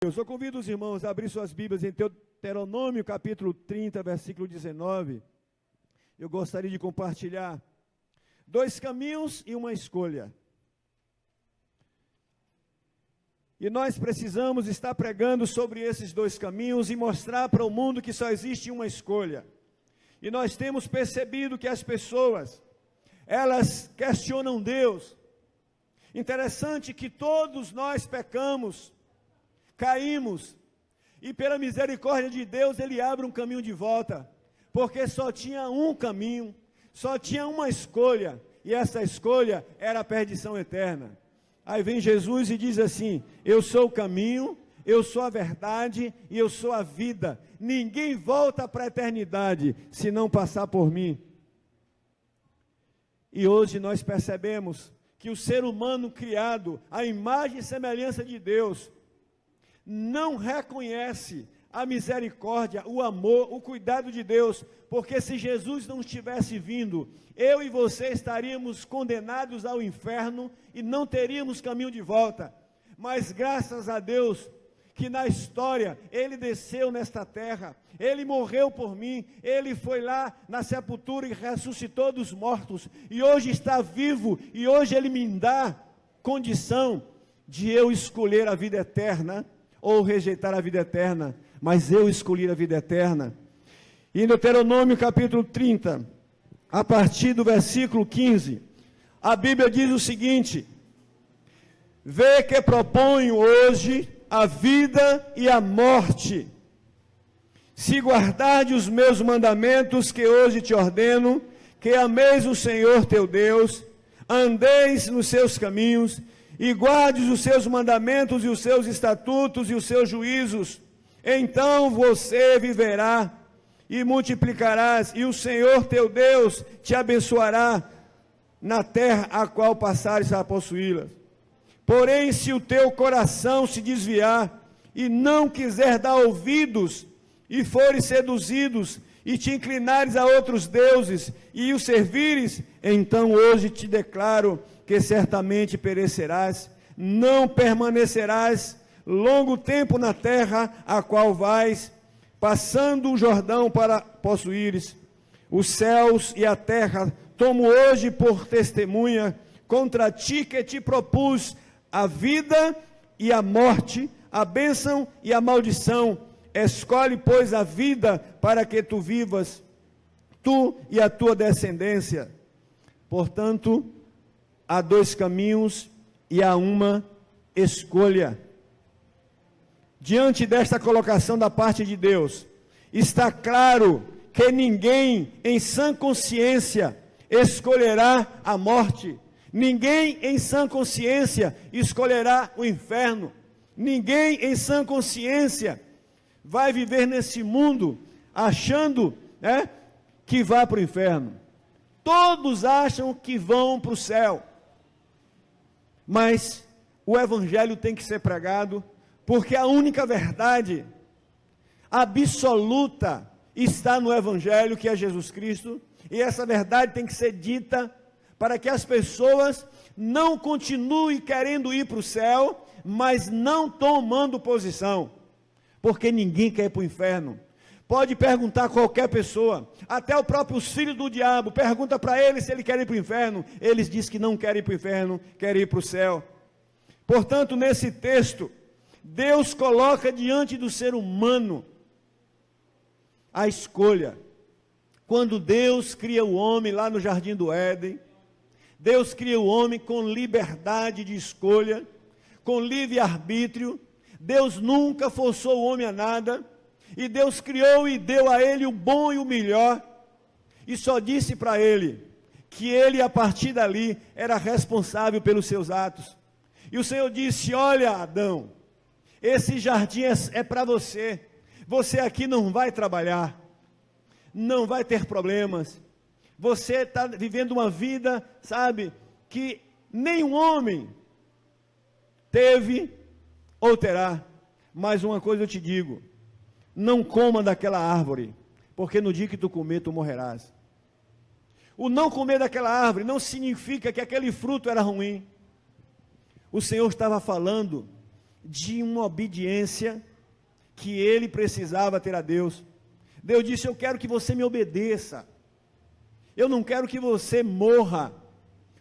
Eu convido os irmãos a abrir suas Bíblias em Deuteronômio, capítulo 30, versículo 19. Eu gostaria de compartilhar dois caminhos e uma escolha. E nós precisamos estar pregando sobre esses dois caminhos e mostrar para o mundo que só existe uma escolha. E nós temos percebido que as pessoas, elas questionam Deus. Interessante que todos nós pecamos, caímos, e pela misericórdia de Deus, Ele abre um caminho de volta, porque só tinha um caminho, só tinha uma escolha, e essa escolha era a perdição eterna. Aí vem Jesus e diz assim: eu sou o caminho, eu sou a verdade e eu sou a vida. Ninguém volta para a eternidade se não passar por mim. E hoje nós percebemos que o ser humano criado à imagem e semelhança de Deus não reconhece a misericórdia, o amor, o cuidado de Deus, porque se Jesus não tivesse vindo, eu e você estaríamos condenados ao inferno e não teríamos caminho de volta. Mas graças a Deus, que na história, Ele desceu nesta terra, Ele morreu por mim, Ele foi lá na sepultura e ressuscitou dos mortos, e hoje está vivo, e hoje Ele me dá condição de eu escolher a vida eterna, ou rejeitar a vida eterna, mas eu escolhi a vida eterna. E em Deuteronômio capítulo 30, a partir do versículo 15, a Bíblia diz o seguinte: vê que proponho hoje a vida e a morte, se guardardes os meus mandamentos que hoje te ordeno, que ameis o Senhor teu Deus, andeis nos seus caminhos, e guardes os seus mandamentos e os seus estatutos e os seus juízos, então você viverá e multiplicarás, e o Senhor teu Deus te abençoará na terra a qual passares a possuí-la. Porém, se o teu coração se desviar e não quiser dar ouvidos, e fores seduzidos, e te inclinares a outros deuses, e os servires, então hoje te declaro que certamente perecerás, não permanecerás longo tempo na terra a qual vais, passando o Jordão para possuíres. Os céus e a terra tomo hoje por testemunha contra ti que te propus a vida e a morte, a bênção e a maldição. Escolhe, pois, a vida para que tu vivas, tu e a tua descendência. Portanto, há dois caminhos e há uma escolha. Diante desta colocação da parte de Deus, está claro que ninguém em sã consciência escolherá a morte. Ninguém em sã consciência escolherá o inferno. Ninguém em sã consciência vai viver nesse mundo achando que vai para o inferno. Todos acham que vão para o céu. Mas o evangelho tem que ser pregado, porque a única verdade absoluta está no evangelho, que é Jesus Cristo, e essa verdade tem que ser dita para que as pessoas não continuem querendo ir para o céu, mas não tomando posição, porque ninguém quer ir para o inferno. Pode perguntar a qualquer pessoa, até o próprio filho do diabo, pergunta para ele se ele quer ir para o inferno, eles dizem que não querem ir para o inferno, querem ir para o céu. Portanto, nesse texto, Deus coloca diante do ser humano a escolha. Quando Deus cria o homem lá no Jardim do Éden, Deus cria o homem com liberdade de escolha, com livre-arbítrio. Deus nunca forçou o homem a nada, e Deus criou e deu a ele o bom e o melhor, e só disse para ele que ele, a partir dali, era responsável pelos seus atos. E o Senhor disse: olha, Adão, esse jardim é para você, você aqui não vai trabalhar, não vai ter problemas, você está vivendo uma vida, sabe, que nenhum homem teve ou terá. Mas uma coisa eu te digo: não coma daquela árvore, porque no dia que tu comer, tu morrerás. O não comer daquela árvore não significa que aquele fruto era ruim. O Senhor estava falando de uma obediência que ele precisava ter a Deus. Deus disse: eu quero que você me obedeça, eu não quero que você morra,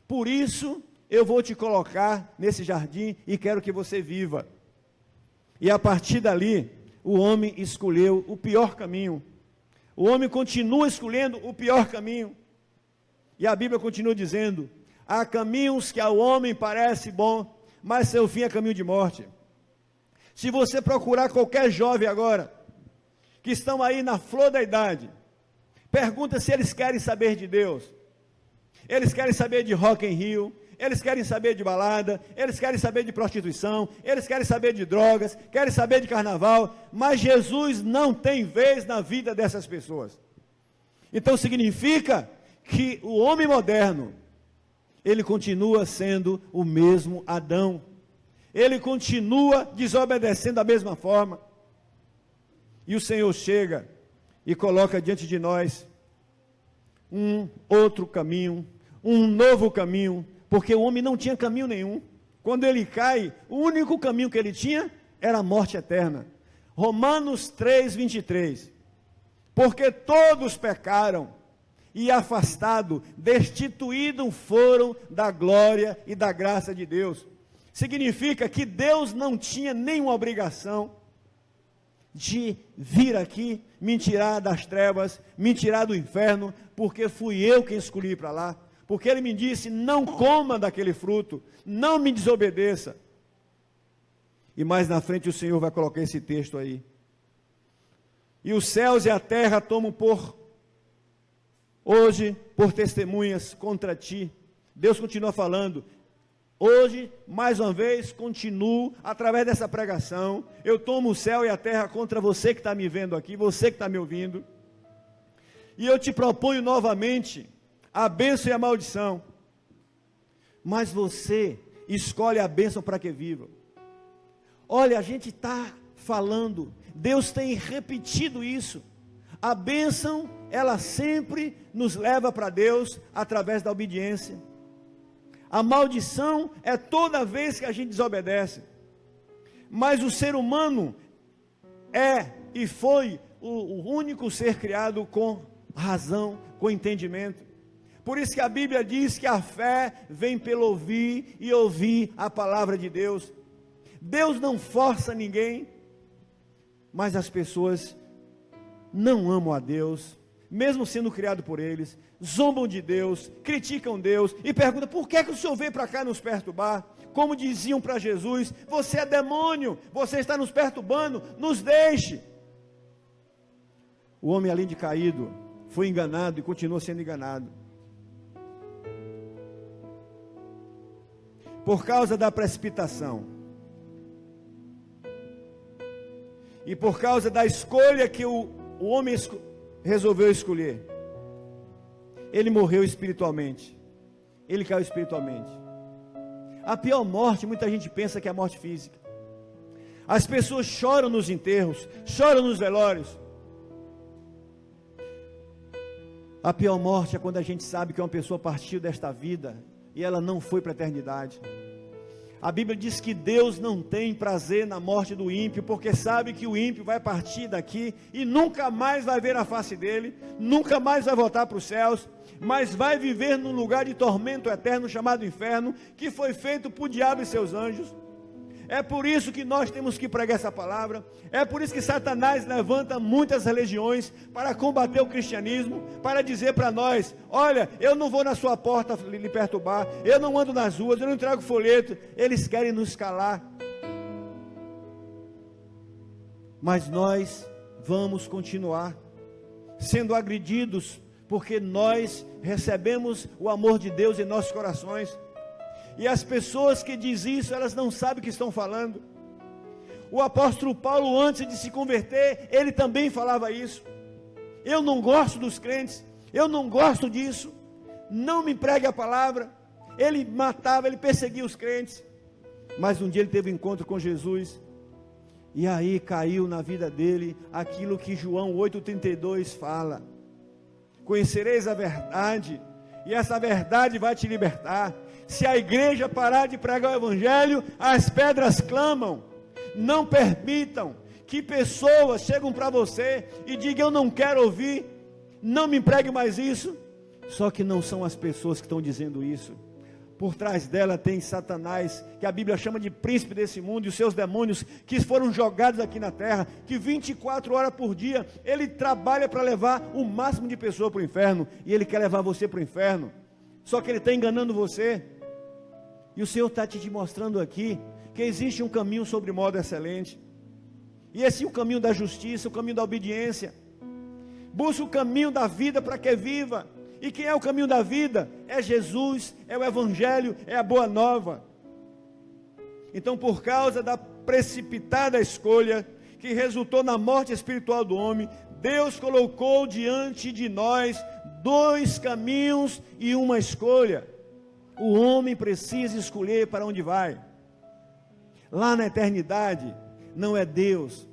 por isso eu vou te colocar nesse jardim e quero que você viva. E a partir dali, o homem escolheu o pior caminho. O homem continua escolhendo o pior caminho. E a Bíblia continua dizendo: há caminhos que ao homem parece bom, mas seu fim é caminho de morte. Se você procurar qualquer jovem agora, que estão aí na flor da idade, pergunta se eles querem saber de Deus. Eles querem saber de Rock in Rio, eles querem saber de balada, eles querem saber de prostituição, eles querem saber de drogas, querem saber de carnaval, mas Jesus não tem vez na vida dessas pessoas. Então significa que o homem moderno, ele continua sendo o mesmo Adão, ele continua desobedecendo da mesma forma, e o Senhor chega e coloca diante de nós um outro caminho, um novo caminho, porque o homem não tinha caminho nenhum. Quando ele cai, o único caminho que ele tinha era a morte eterna. Romanos 3:23, porque todos pecaram e afastados, destituídos foram da glória e da graça de Deus. Significa que Deus não tinha nenhuma obrigação de vir aqui, me tirar das trevas, me tirar do inferno, porque fui eu quem escolhi para lá, porque ele me disse: não coma daquele fruto, não me desobedeça. E mais na frente o Senhor vai colocar esse texto aí: e os céus e a terra tomam hoje por testemunhas contra ti. Deus continua falando. Hoje, mais uma vez, continuo, através dessa pregação, eu tomo o céu e a terra contra você que está me vendo aqui, você que está me ouvindo, e eu te proponho novamente a bênção e a maldição, mas você escolhe a bênção para que viva. Olha, a gente está falando, Deus tem repetido isso, a bênção, ela sempre nos leva para Deus, através da obediência. A maldição é toda vez que a gente desobedece. Mas o ser humano é e foi o único ser criado com razão, com entendimento. Por isso que a Bíblia diz que a fé vem pelo ouvir e ouvir a palavra de Deus. Deus não força ninguém, mas as pessoas não amam a Deus, mesmo sendo criado por eles, zombam de Deus, criticam Deus, e perguntam: por que o Senhor veio para cá nos perturbar? Como diziam para Jesus: você é demônio, você está nos perturbando, nos deixe. O homem, além de caído, foi enganado e continua sendo enganado, por causa da precipitação, e por causa da escolha que o homem resolveu escolher. Ele morreu espiritualmente, ele caiu espiritualmente. A pior morte, muita gente pensa que é a morte física. As pessoas choram nos enterros, choram nos velórios. A pior morte é quando a gente sabe que uma pessoa partiu desta vida e ela não foi para a eternidade. A Bíblia diz que Deus não tem prazer na morte do ímpio, porque sabe que o ímpio vai partir daqui e nunca mais vai ver a face dele, nunca mais vai voltar para os céus, mas vai viver num lugar de tormento eterno chamado inferno, que foi feito por diabo e seus anjos. É por isso que nós temos que pregar essa palavra, é por isso que Satanás levanta muitas religiões para combater o cristianismo, para dizer para nós: olha, eu não vou na sua porta lhe perturbar, eu não ando nas ruas, eu não entrego folheto. Eles querem nos calar, mas nós vamos continuar sendo agredidos, porque nós recebemos o amor de Deus em nossos corações. E as pessoas que dizem isso, elas não sabem o que estão falando. O apóstolo Paulo, antes de se converter, ele também falava isso: eu não gosto dos crentes, eu não gosto disso, não me pregue a palavra. Ele matava, ele perseguia os crentes. Mas um dia ele teve um encontro com Jesus, e aí caiu na vida dele aquilo que João 8,32 fala: conhecereis a verdade, e essa verdade vai te libertar. Se a igreja parar de pregar o evangelho, as pedras clamam. Não permitam que pessoas cheguem para você e digam: eu não quero ouvir, não me empregue mais isso. Só que não são as pessoas que estão dizendo isso. Por trás dela tem Satanás, que a Bíblia chama de príncipe desse mundo, e os seus demônios que foram jogados aqui na terra, que 24 horas por dia, ele trabalha para levar o máximo de pessoas para o inferno, e ele quer levar você para o inferno, só que ele está enganando você, e o Senhor está te mostrando aqui, que existe um caminho sobre modo excelente, e esse é o caminho da justiça, o caminho da obediência. Busca o caminho da vida para que viva. E quem é o caminho da vida? É Jesus, é o Evangelho, é a boa nova. Então, por causa da precipitada escolha, que resultou na morte espiritual do homem, Deus colocou diante de nós dois caminhos e uma escolha. O homem precisa escolher para onde vai. Lá na eternidade, não é Deus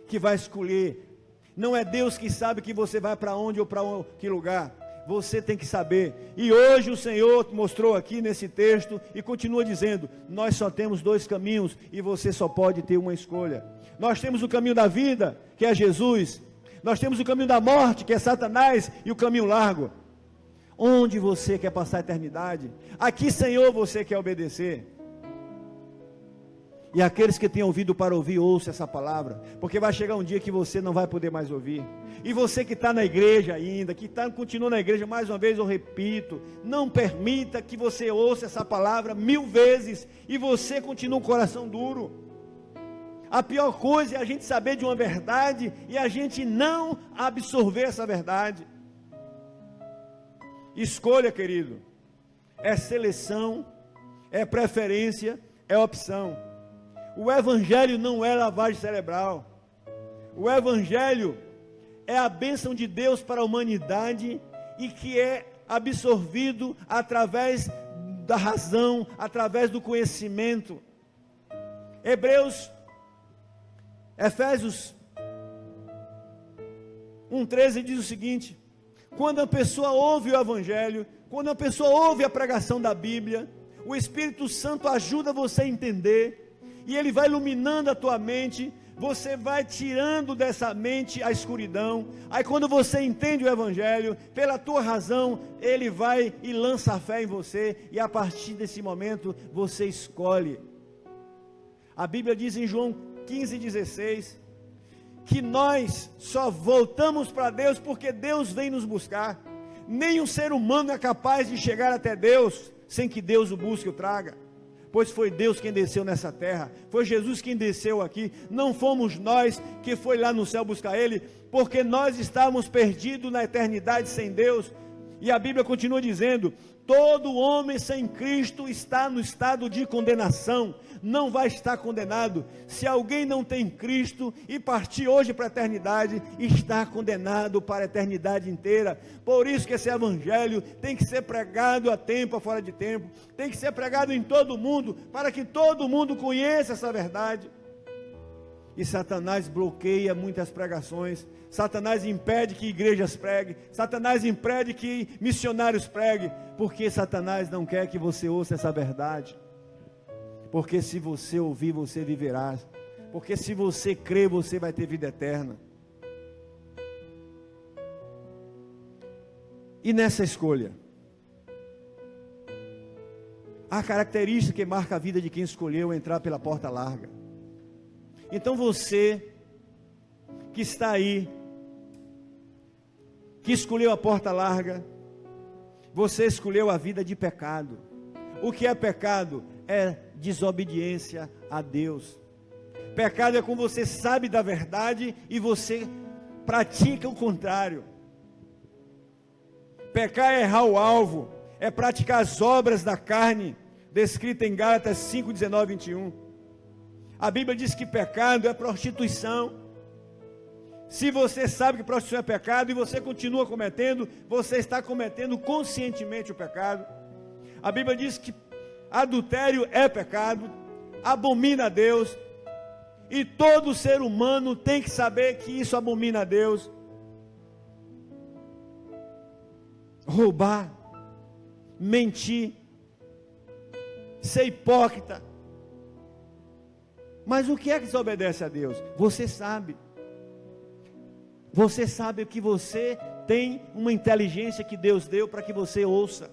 que vai escolher, não é Deus que sabe que você vai para onde ou para que lugar. Você tem que saber, e hoje o Senhor mostrou aqui nesse texto, e continua dizendo, nós só temos dois caminhos, e você só pode ter uma escolha. Nós temos o caminho da vida, que é Jesus, nós temos o caminho da morte, que é Satanás, e o caminho largo. Onde você quer passar a eternidade? Aqui, Senhor, você quer obedecer? E aqueles que têm ouvido para ouvir, ouça essa palavra, porque vai chegar um dia que você não vai poder mais ouvir. E você que está na igreja ainda, continua na igreja, mais uma vez eu repito, não permita que você ouça essa palavra 1000 vezes, e você continua com o coração duro. A pior coisa é a gente saber de uma verdade, e a gente não absorver essa verdade. Escolha, querido, é seleção, é preferência, é opção. O Evangelho não é lavagem cerebral. O Evangelho é a bênção de Deus para a humanidade, e que é absorvido através da razão, através do conhecimento. Efésios 1,13 diz o seguinte: quando a pessoa ouve o Evangelho, quando a pessoa ouve a pregação da Bíblia, o Espírito Santo ajuda você a entender, e ele vai iluminando a tua mente, você vai tirando dessa mente a escuridão. Aí quando você entende o Evangelho, pela tua razão, ele vai e lança a fé em você, e a partir desse momento, você escolhe. A Bíblia diz em João 15,16, que nós só voltamos para Deus porque Deus vem nos buscar. Nenhum ser humano é capaz de chegar até Deus sem que Deus o busque e o traga. Pois foi Deus quem desceu nessa terra, foi Jesus quem desceu aqui, não fomos nós que foi lá no céu buscar Ele, porque nós estávamos perdidos na eternidade sem Deus. E a Bíblia continua dizendo, todo homem sem Cristo está no estado de condenação, não vai estar condenado. Se alguém não tem Cristo e partir hoje para a eternidade, está condenado para a eternidade inteira. Por isso que esse Evangelho tem que ser pregado a tempo, a fora de tempo, tem que ser pregado em todo mundo, para que todo mundo conheça essa verdade. E Satanás bloqueia muitas pregações, Satanás impede que igrejas preguem, Satanás impede que missionários preguem, porque Satanás não quer que você ouça essa verdade. Porque se você ouvir, você viverá. Porque se você crer, você vai ter vida eterna. E nessa escolha, a característica que marca a vida de quem escolheu entrar pela porta larga. Então você que está aí, que escolheu a porta larga, você escolheu a vida de pecado. O que é pecado? É desobediência a Deus. Pecado é quando você sabe da verdade e você pratica o contrário. Pecar é errar o alvo, é praticar as obras da carne, descrita em Gálatas 5, 19, 21. A Bíblia diz que pecado é prostituição. Se você sabe que prostituição é pecado e você continua cometendo, você está cometendo conscientemente o pecado. A Bíblia diz que adultério é pecado, abomina a Deus, e todo ser humano tem que saber que isso abomina a Deus. Roubar, mentir, ser hipócrita, Mas o que é que desobedece a Deus? Você sabe. Você sabe que você tem uma inteligência que Deus deu para que você ouça.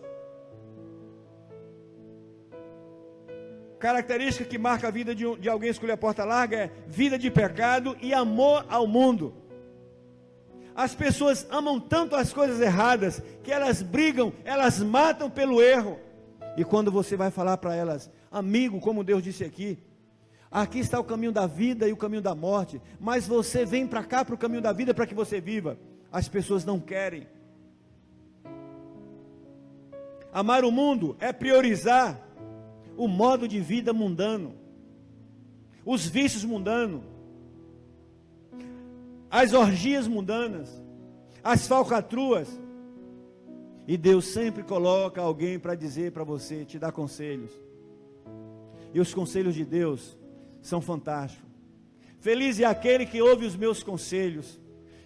Característica que marca a vida de alguém escolher a porta larga é vida de pecado e amor ao mundo. As pessoas amam tanto as coisas erradas, que elas brigam, elas matam pelo erro. E quando você vai falar para elas, amigo, como Deus disse aqui, aqui está o caminho da vida e o caminho da morte, mas você vem para cá, para o caminho da vida, para que você viva. As pessoas não querem. Amar o mundo é priorizar o modo de vida mundano, os vícios mundanos, as orgias mundanas, as falcatruas. E Deus sempre coloca alguém para dizer para você, te dar conselhos. E os conselhos de Deus são fantásticos. Feliz é aquele que ouve os meus conselhos,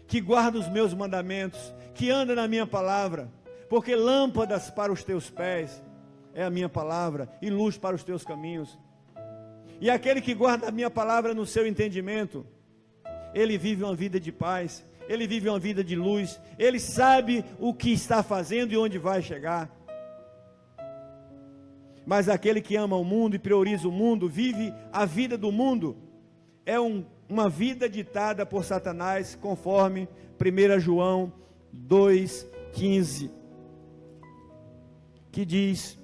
que guarda os meus mandamentos, que anda na minha palavra, porque lâmpadas para os teus pés é a minha palavra, e luz para os teus caminhos. E aquele que guarda a minha palavra no seu entendimento, ele vive uma vida de paz, ele vive uma vida de luz, ele sabe o que está fazendo e onde vai chegar. Mas aquele que ama o mundo e prioriza o mundo, vive a vida do mundo, é uma vida ditada por Satanás, conforme 1 João 2,15, que diz: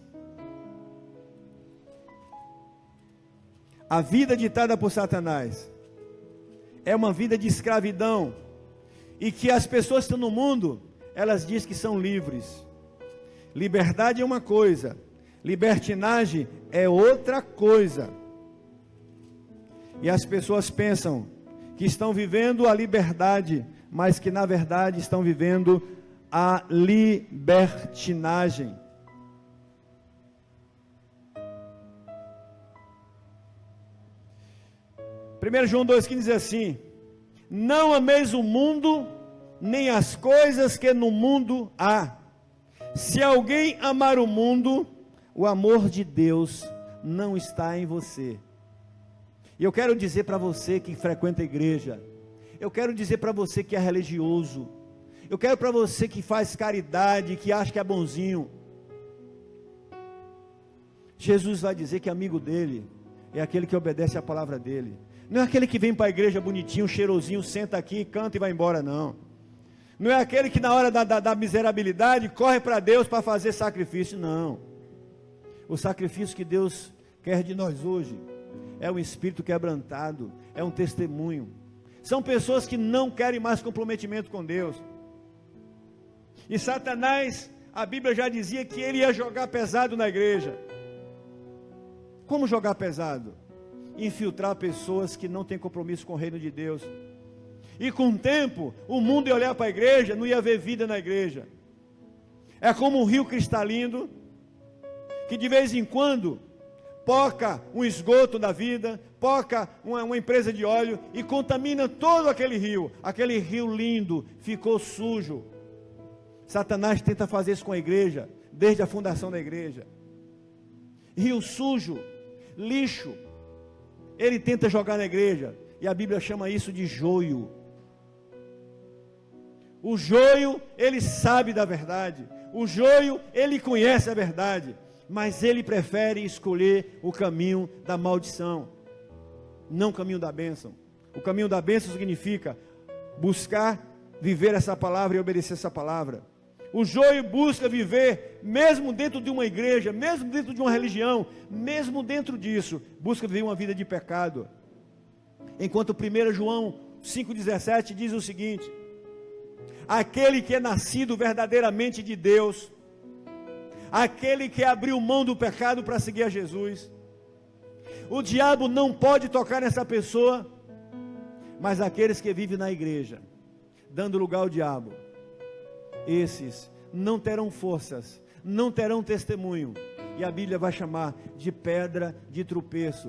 a vida ditada por Satanás é uma vida de escravidão, e que as pessoas que estão no mundo, elas dizem que são livres. Liberdade é uma coisa, libertinagem é outra coisa. E as pessoas pensam que estão vivendo a liberdade, mas que na verdade estão vivendo a libertinagem. João 2,15 diz assim: não ameis o mundo, nem as coisas que no mundo há. Se alguém amar o mundo, o amor de Deus não está em você. E eu quero dizer para você que frequenta a igreja, eu quero dizer para você que é religioso, eu quero para você que faz caridade, que acha que é bonzinho, Jesus vai dizer que amigo dele é aquele que obedece à palavra dele. Não é aquele que vem para a igreja bonitinho, cheirosinho, senta aqui, canta e vai embora, não. Não é aquele que na hora da miserabilidade corre para Deus para fazer sacrifício, não. O sacrifício que Deus quer de nós hoje é um espírito quebrantado, é um testemunho. São pessoas que não querem mais comprometimento com Deus. E Satanás, a Bíblia já dizia que ele ia jogar pesado na igreja. Como jogar pesado? Infiltrar pessoas que não têm compromisso com o reino de Deus. E com o tempo, o mundo ia olhar para a igreja, não ia ver vida na igreja. É como um rio cristalino, que de vez em quando poca um esgoto da vida, poca uma empresa de óleo e contamina todo aquele rio lindo, ficou sujo. Satanás tenta fazer isso com a igreja, desde a fundação da igreja. Rio sujo, lixo, ele tenta jogar na igreja, e a Bíblia chama isso de joio. O joio, ele sabe da verdade, o joio, ele conhece a verdade, mas ele prefere escolher o caminho da maldição, não o caminho da bênção. O caminho da bênção significa buscar viver essa palavra e obedecer essa palavra. O joio busca viver, mesmo dentro de uma igreja, mesmo dentro de uma religião, mesmo dentro disso, busca viver uma vida de pecado. Enquanto 1 João 5,17 diz o seguinte: aquele que é nascido verdadeiramente de Deus, aquele que abriu mão do pecado para seguir a Jesus, o diabo não pode tocar nessa pessoa, mas aqueles que vivem na igreja, dando lugar ao diabo, esses não terão forças, não terão testemunho, e a Bíblia vai chamar de pedra de tropeço.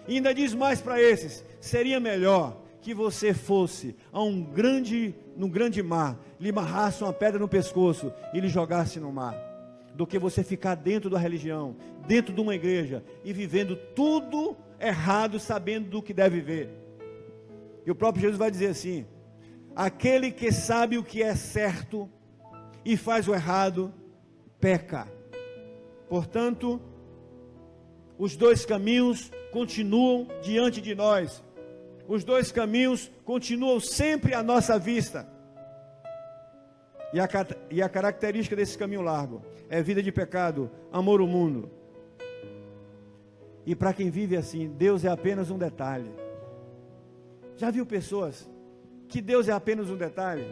E ainda diz mais para esses: seria melhor que você fosse no grande mar, lhe amarrasse uma pedra no pescoço e lhe jogasse no mar, do que você ficar dentro da religião, dentro de uma igreja, e vivendo tudo errado sabendo do que deve ver. E o próprio Jesus vai dizer assim: aquele que sabe o que é certo e faz o errado, peca. Portanto, os dois caminhos continuam diante de nós. Os dois caminhos continuam sempre à nossa vista. E a característica desse caminho largo é vida de pecado, amor ao mundo. E para quem vive assim, Deus é apenas um detalhe. Já viu pessoas que Deus é apenas um detalhe?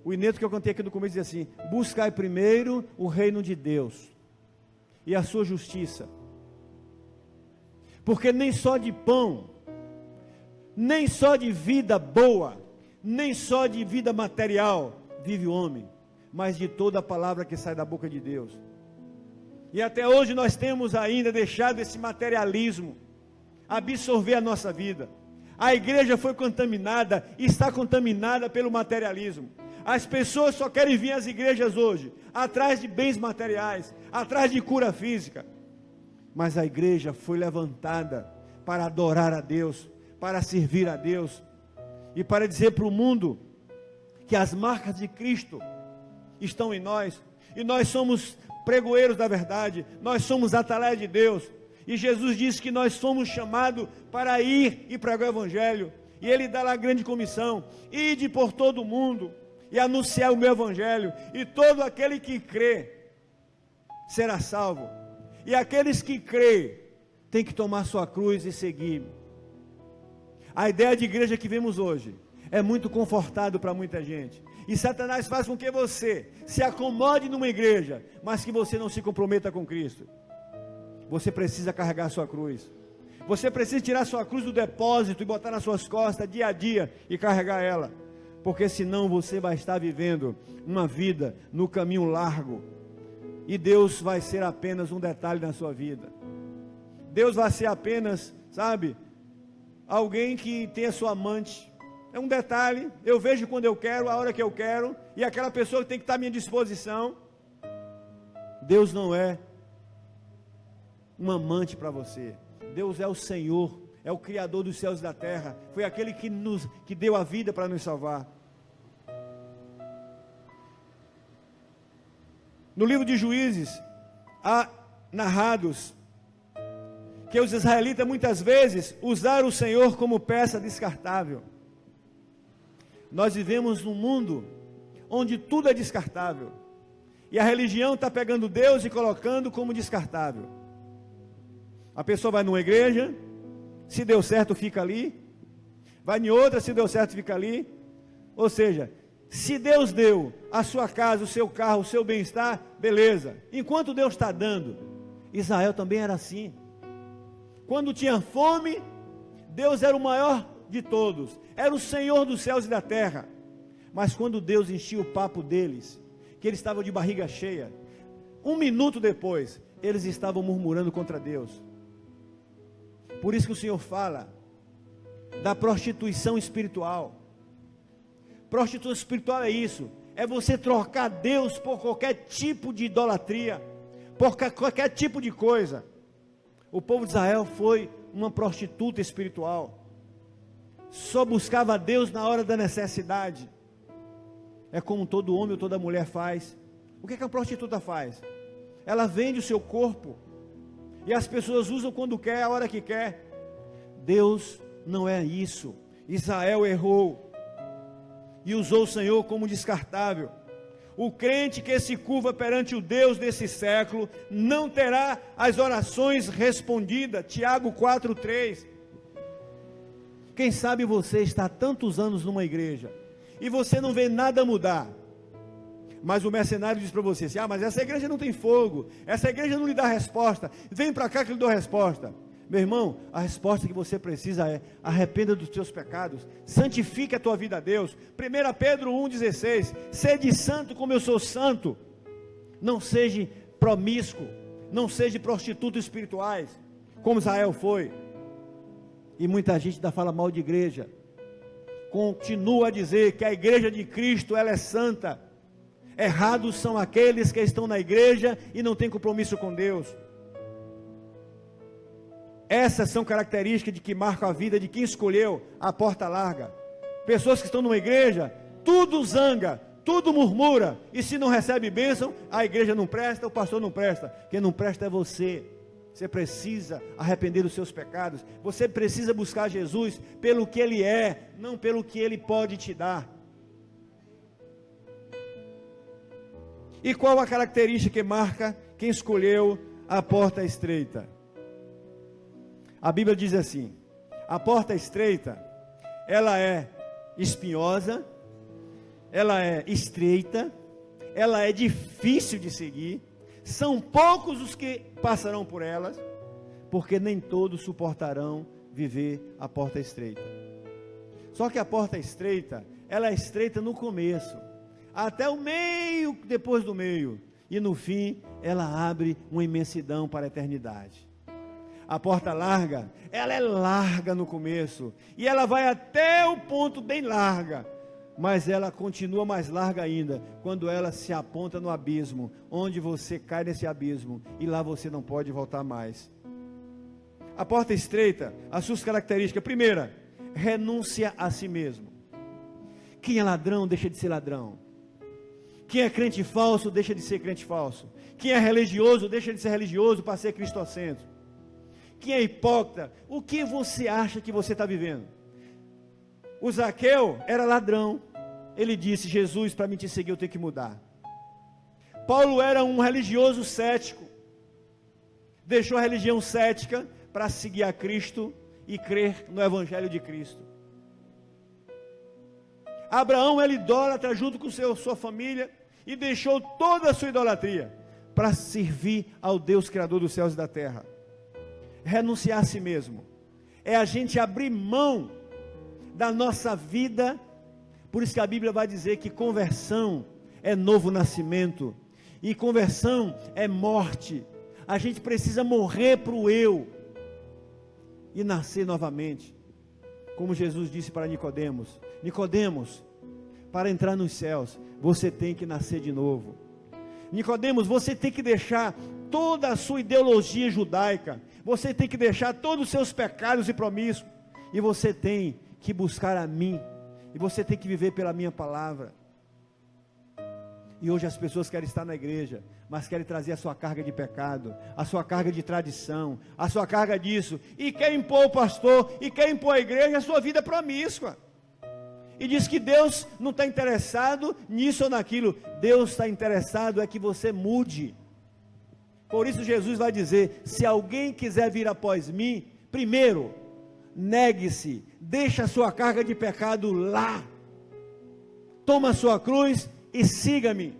O Ineto que eu contei aqui no começo diz assim: buscai primeiro o reino de Deus e a sua justiça. Porque nem só de pão, nem só de vida boa, nem só de vida material vive o homem, mas de toda a palavra que sai da boca de Deus. E até hoje nós temos ainda deixado esse materialismo absorver a nossa vida. A igreja foi contaminada, está contaminada pelo materialismo. As pessoas só querem vir às igrejas hoje, atrás de bens materiais, atrás de cura física. Mas a igreja foi levantada para adorar a Deus, para servir a Deus, e para dizer para o mundo que as marcas de Cristo estão em nós, e nós somos pregoeiros da verdade, nós somos atalaia de Deus, e Jesus disse que nós somos chamados para ir e pregar o Evangelho, e Ele dá lá a grande comissão: ide por todo o mundo, e anunciar o meu Evangelho, e todo aquele que crê, será salvo, e aqueles que crê, tem que tomar sua cruz e seguir-me. A ideia de igreja que vemos hoje, é muito confortável para muita gente, e Satanás faz com que você se acomode numa igreja, mas que você não se comprometa com Cristo. Você precisa carregar sua cruz, você precisa tirar sua cruz do depósito, e botar nas suas costas, dia a dia, e carregar ela, porque senão você vai estar vivendo uma vida no caminho largo, e Deus vai ser apenas um detalhe na sua vida. Deus vai ser apenas, sabe, alguém que tem a sua amante, é um detalhe, eu vejo quando eu quero, a hora que eu quero, e aquela pessoa que tem que estar à minha disposição. Deus não é um amante para você, Deus é o Senhor, é o Criador dos céus e da terra, foi aquele que deu a vida para nos salvar. No livro de Juízes, há narrados que os israelitas muitas vezes usaram o Senhor como peça descartável. Nós vivemos num mundo onde tudo é descartável, e a religião está pegando Deus e colocando como descartável. A pessoa vai numa igreja, se deu certo fica ali, vai em outra, se deu certo fica ali. Ou seja, se Deus deu a sua casa, o seu carro, o seu bem-estar, beleza, enquanto Deus está dando. Israel também era assim. Quando tinha fome, Deus era o maior de todos, era o Senhor dos céus e da terra. Mas quando Deus enchia o papo deles, que eles estavam de barriga cheia, um minuto depois, eles estavam murmurando contra Deus. Por isso que o Senhor fala da prostituição espiritual. Prostituição espiritual é isso, é você trocar Deus por qualquer tipo de idolatria, por qualquer tipo de coisa. O povo de Israel foi uma prostituta espiritual, só buscava Deus na hora da necessidade. É como todo homem ou toda mulher faz. O que a prostituta faz? Ela vende o seu corpo, e as pessoas usam quando quer, a hora que quer. Deus não é isso. Israel errou e usou o Senhor como descartável. O crente que se curva perante o Deus desse século não terá as orações respondidas. Tiago 4:3. Quem sabe você está há tantos anos numa igreja e você não vê nada mudar, mas o mercenário diz para você assim: mas essa igreja não tem fogo, essa igreja não lhe dá resposta, vem para cá que lhe dou resposta. Meu irmão, a resposta que você precisa é: arrependa dos teus pecados, santifique a tua vida a Deus. 1 Pedro 1,16: sede santo como eu sou santo. Não seja promíscuo, não seja prostituto espirituais, como Israel foi. E muita gente ainda fala mal de igreja, continua a dizer que a igreja de Cristo, ela é santa. Errados são aqueles que estão na igreja e não têm compromisso com Deus. Essas são características de que marcam a vida de quem escolheu a porta larga. Pessoas que estão numa igreja, tudo zanga, tudo murmura, e se não recebe bênção, a igreja não presta, o pastor não presta. Quem não presta é você. Você precisa arrepender dos seus pecados. Você precisa buscar Jesus pelo que Ele é, não pelo que Ele pode te dar. E qual a característica que marca quem escolheu a porta estreita? A Bíblia diz assim: a porta estreita, ela é espinhosa, ela é estreita, ela é difícil de seguir, são poucos os que passarão por elas, porque nem todos suportarão viver a porta estreita. Só que a porta estreita, ela é estreita no começo, até o meio, depois do meio, e no fim, ela abre uma imensidão para a eternidade. A porta larga, ela é larga no começo, e ela vai até o ponto bem larga, mas ela continua mais larga ainda, quando ela se aponta no abismo, onde você cai nesse abismo, e lá você não pode voltar mais. A porta estreita, as suas características: primeira, renúncia a si mesmo. Quem é ladrão, deixa de ser ladrão. Quem é crente falso, deixa de ser crente falso. Quem é religioso, deixa de ser religioso para ser cristocêntrico. Quem é hipócrita, o que você acha que você está vivendo? O Zaqueu era ladrão. Ele disse: Jesus, para me te seguir eu tenho que mudar. Paulo era um religioso cético. Deixou a religião cética para seguir a Cristo e crer no Evangelho de Cristo. Abraão era idólatra junto com sua família e deixou toda a sua idolatria para servir ao Deus Criador dos céus e da terra. Renunciar a si mesmo é a gente abrir mão da nossa vida. Por isso que a Bíblia vai dizer que conversão é novo nascimento, e conversão é morte. A gente precisa morrer para o eu e nascer novamente, como Jesus disse para Nicodemos: Nicodemos, para entrar nos céus, você tem que nascer de novo. Nicodemos, você tem que deixar toda a sua ideologia judaica, você tem que deixar todos os seus pecados e promíscuos, e você tem que buscar a mim, e você tem que viver pela minha palavra. E hoje as pessoas querem estar na igreja, mas querem trazer a sua carga de pecado, a sua carga de tradição, a sua carga disso, e quer impor o pastor, e quer impor a igreja a sua vida promíscua, e diz que Deus não está interessado nisso ou naquilo. Deus está interessado é que você mude. Por isso Jesus vai dizer: se alguém quiser vir após mim, primeiro, negue-se, deixa a sua carga de pecado lá, toma a sua cruz e siga-me.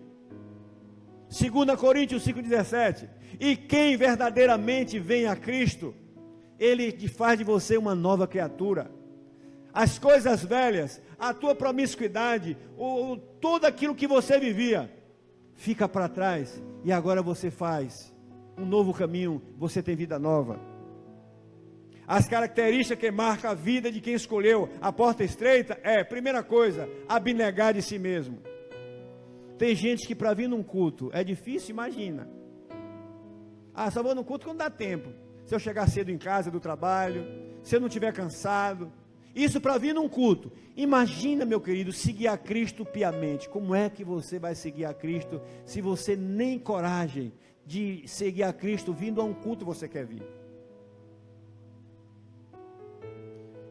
2 Coríntios 5,17, e quem verdadeiramente vem a Cristo, Ele faz de você uma nova criatura. As coisas velhas, a tua promiscuidade, tudo aquilo que você vivia, fica para trás, e agora você faz um novo caminho, você tem vida nova. As características que marcam a vida de quem escolheu a porta estreita é: primeira coisa, abnegar de si mesmo. Tem gente que para vir num culto é difícil, imagina. Só vou no culto quando dá tempo. Se eu chegar cedo em casa do trabalho, se eu não estiver cansado. Isso para vir num culto. Imagina, meu querido, seguir a Cristo piamente. Como é que você vai seguir a Cristo se você nem coragem de seguir a Cristo vindo a um culto você quer vir?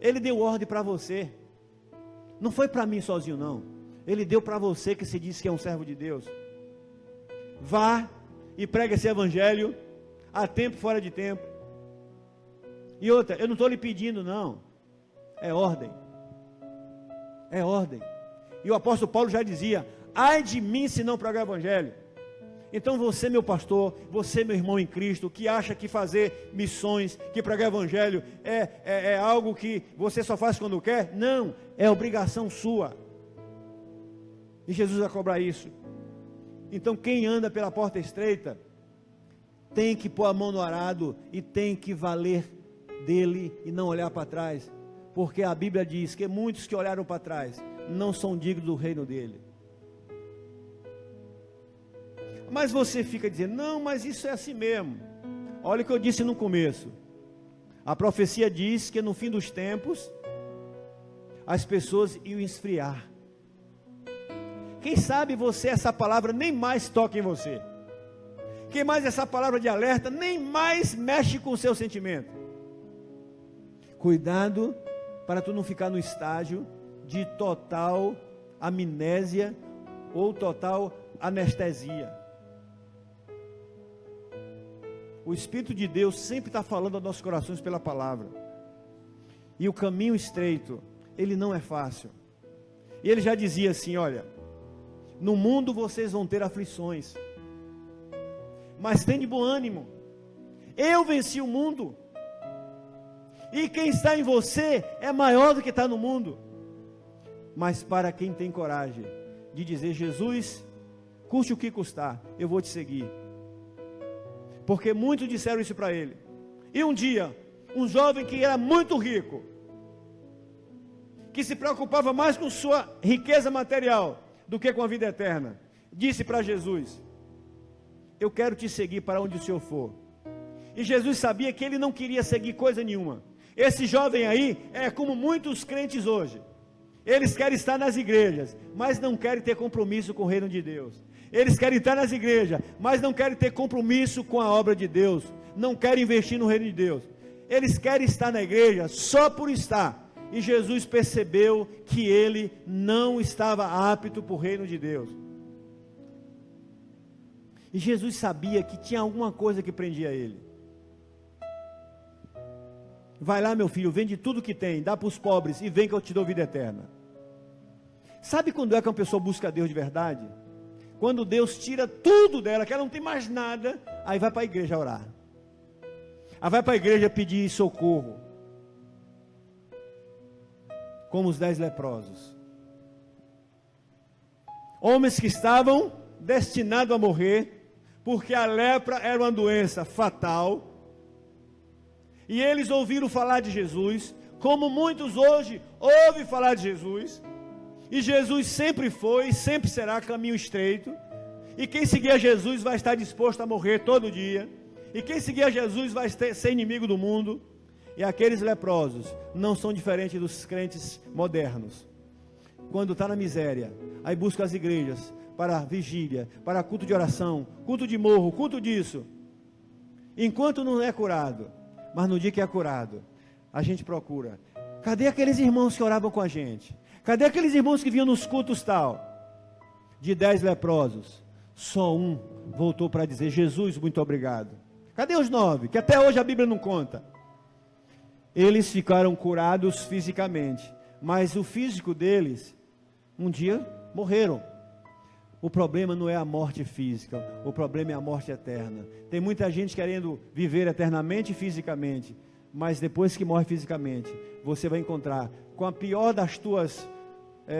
Ele deu ordem para você. Não foi para mim sozinho não. Ele deu para você que se diz que é um servo de Deus. Vá e pregue esse evangelho a tempo, fora de tempo. E outra, eu não estou lhe pedindo não. É ordem. É ordem. E o apóstolo Paulo já dizia: ai de mim se não pregar o evangelho. Então você, meu pastor, você, meu irmão em Cristo, que acha que fazer missões, que pregar o evangelho é algo que você só faz quando quer, não, é obrigação sua. E Jesus vai cobrar isso. Então quem anda pela porta estreita tem que pôr a mão no arado e tem que valer dele e não olhar para trás, porque a Bíblia diz que muitos que olharam para trás não são dignos do reino dele. Mas você fica dizendo: não, mas isso é assim mesmo. Olha o que eu disse no começo: A profecia diz que no fim dos tempos, as pessoas iam esfriar. Quem sabe essa palavra nem mais toca em você. Quem mais essa palavra de alerta nem mais mexe com o seu sentimento. Cuidado para tu não ficar no estágio de total amnésia ou total anestesia. O Espírito de Deus sempre está falando aos nossos corações pela palavra. E o caminho estreito, ele não é fácil. E ele já dizia assim, olha, no mundo vocês vão ter aflições, mas tem de bom ânimo, eu venci o mundo, e quem está em você é maior do que está no mundo. Mas para quem tem coragem de dizer, Jesus, custe o que custar, eu vou te seguir. Porque muitos disseram isso para ele. E um dia, um jovem que era muito rico, que se preocupava mais com sua riqueza material do que com a vida eterna, disse para Jesus, eu quero te seguir para onde o Senhor for. E Jesus sabia que ele não queria seguir coisa nenhuma. Esse jovem aí é como muitos crentes hoje. Eles querem estar nas igrejas, mas não querem ter compromisso com o reino de Deus. Eles querem estar nas igrejas, mas não querem ter compromisso com a obra de Deus. Não querem investir no reino de Deus. Eles querem estar na igreja só por estar. E Jesus percebeu que ele não estava apto para o reino de Deus. E Jesus sabia que tinha alguma coisa que prendia ele. Vai lá, meu filho, vende tudo que tem, dá para os pobres e vem que eu te dou vida eterna. Sabe quando é que uma pessoa busca Deus de verdade? Quando Deus tira tudo dela, que ela não tem mais nada, aí vai para a igreja orar. Aí vai para a igreja pedir socorro. Como os 10 leprosos. Homens que estavam destinados a morrer, porque a lepra era uma doença fatal. E eles ouviram falar de Jesus, como muitos hoje ouvem falar de Jesus. E Jesus sempre foi, sempre será caminho estreito. E quem seguir a Jesus vai estar disposto a morrer todo dia. E quem seguir a Jesus vai ser inimigo do mundo. E aqueles leprosos não são diferentes dos crentes modernos. Quando está na miséria, aí busca as igrejas para vigília, para culto de oração, culto de morro, culto disso. Enquanto não é curado, mas no dia que é curado, a gente procura. Cadê aqueles irmãos que oravam com a gente? Cadê aqueles irmãos que vinham nos cultos tal? De 10 leprosos, só um voltou para dizer, Jesus, muito obrigado. Cadê os 9? Que até hoje a Bíblia não conta. Eles ficaram curados fisicamente, mas o físico deles, um dia morreram. O problema não é a morte física, o problema é a morte eterna. Tem muita gente querendo viver eternamente e fisicamente, mas depois que morre fisicamente, você vai encontrar com a pior das tuas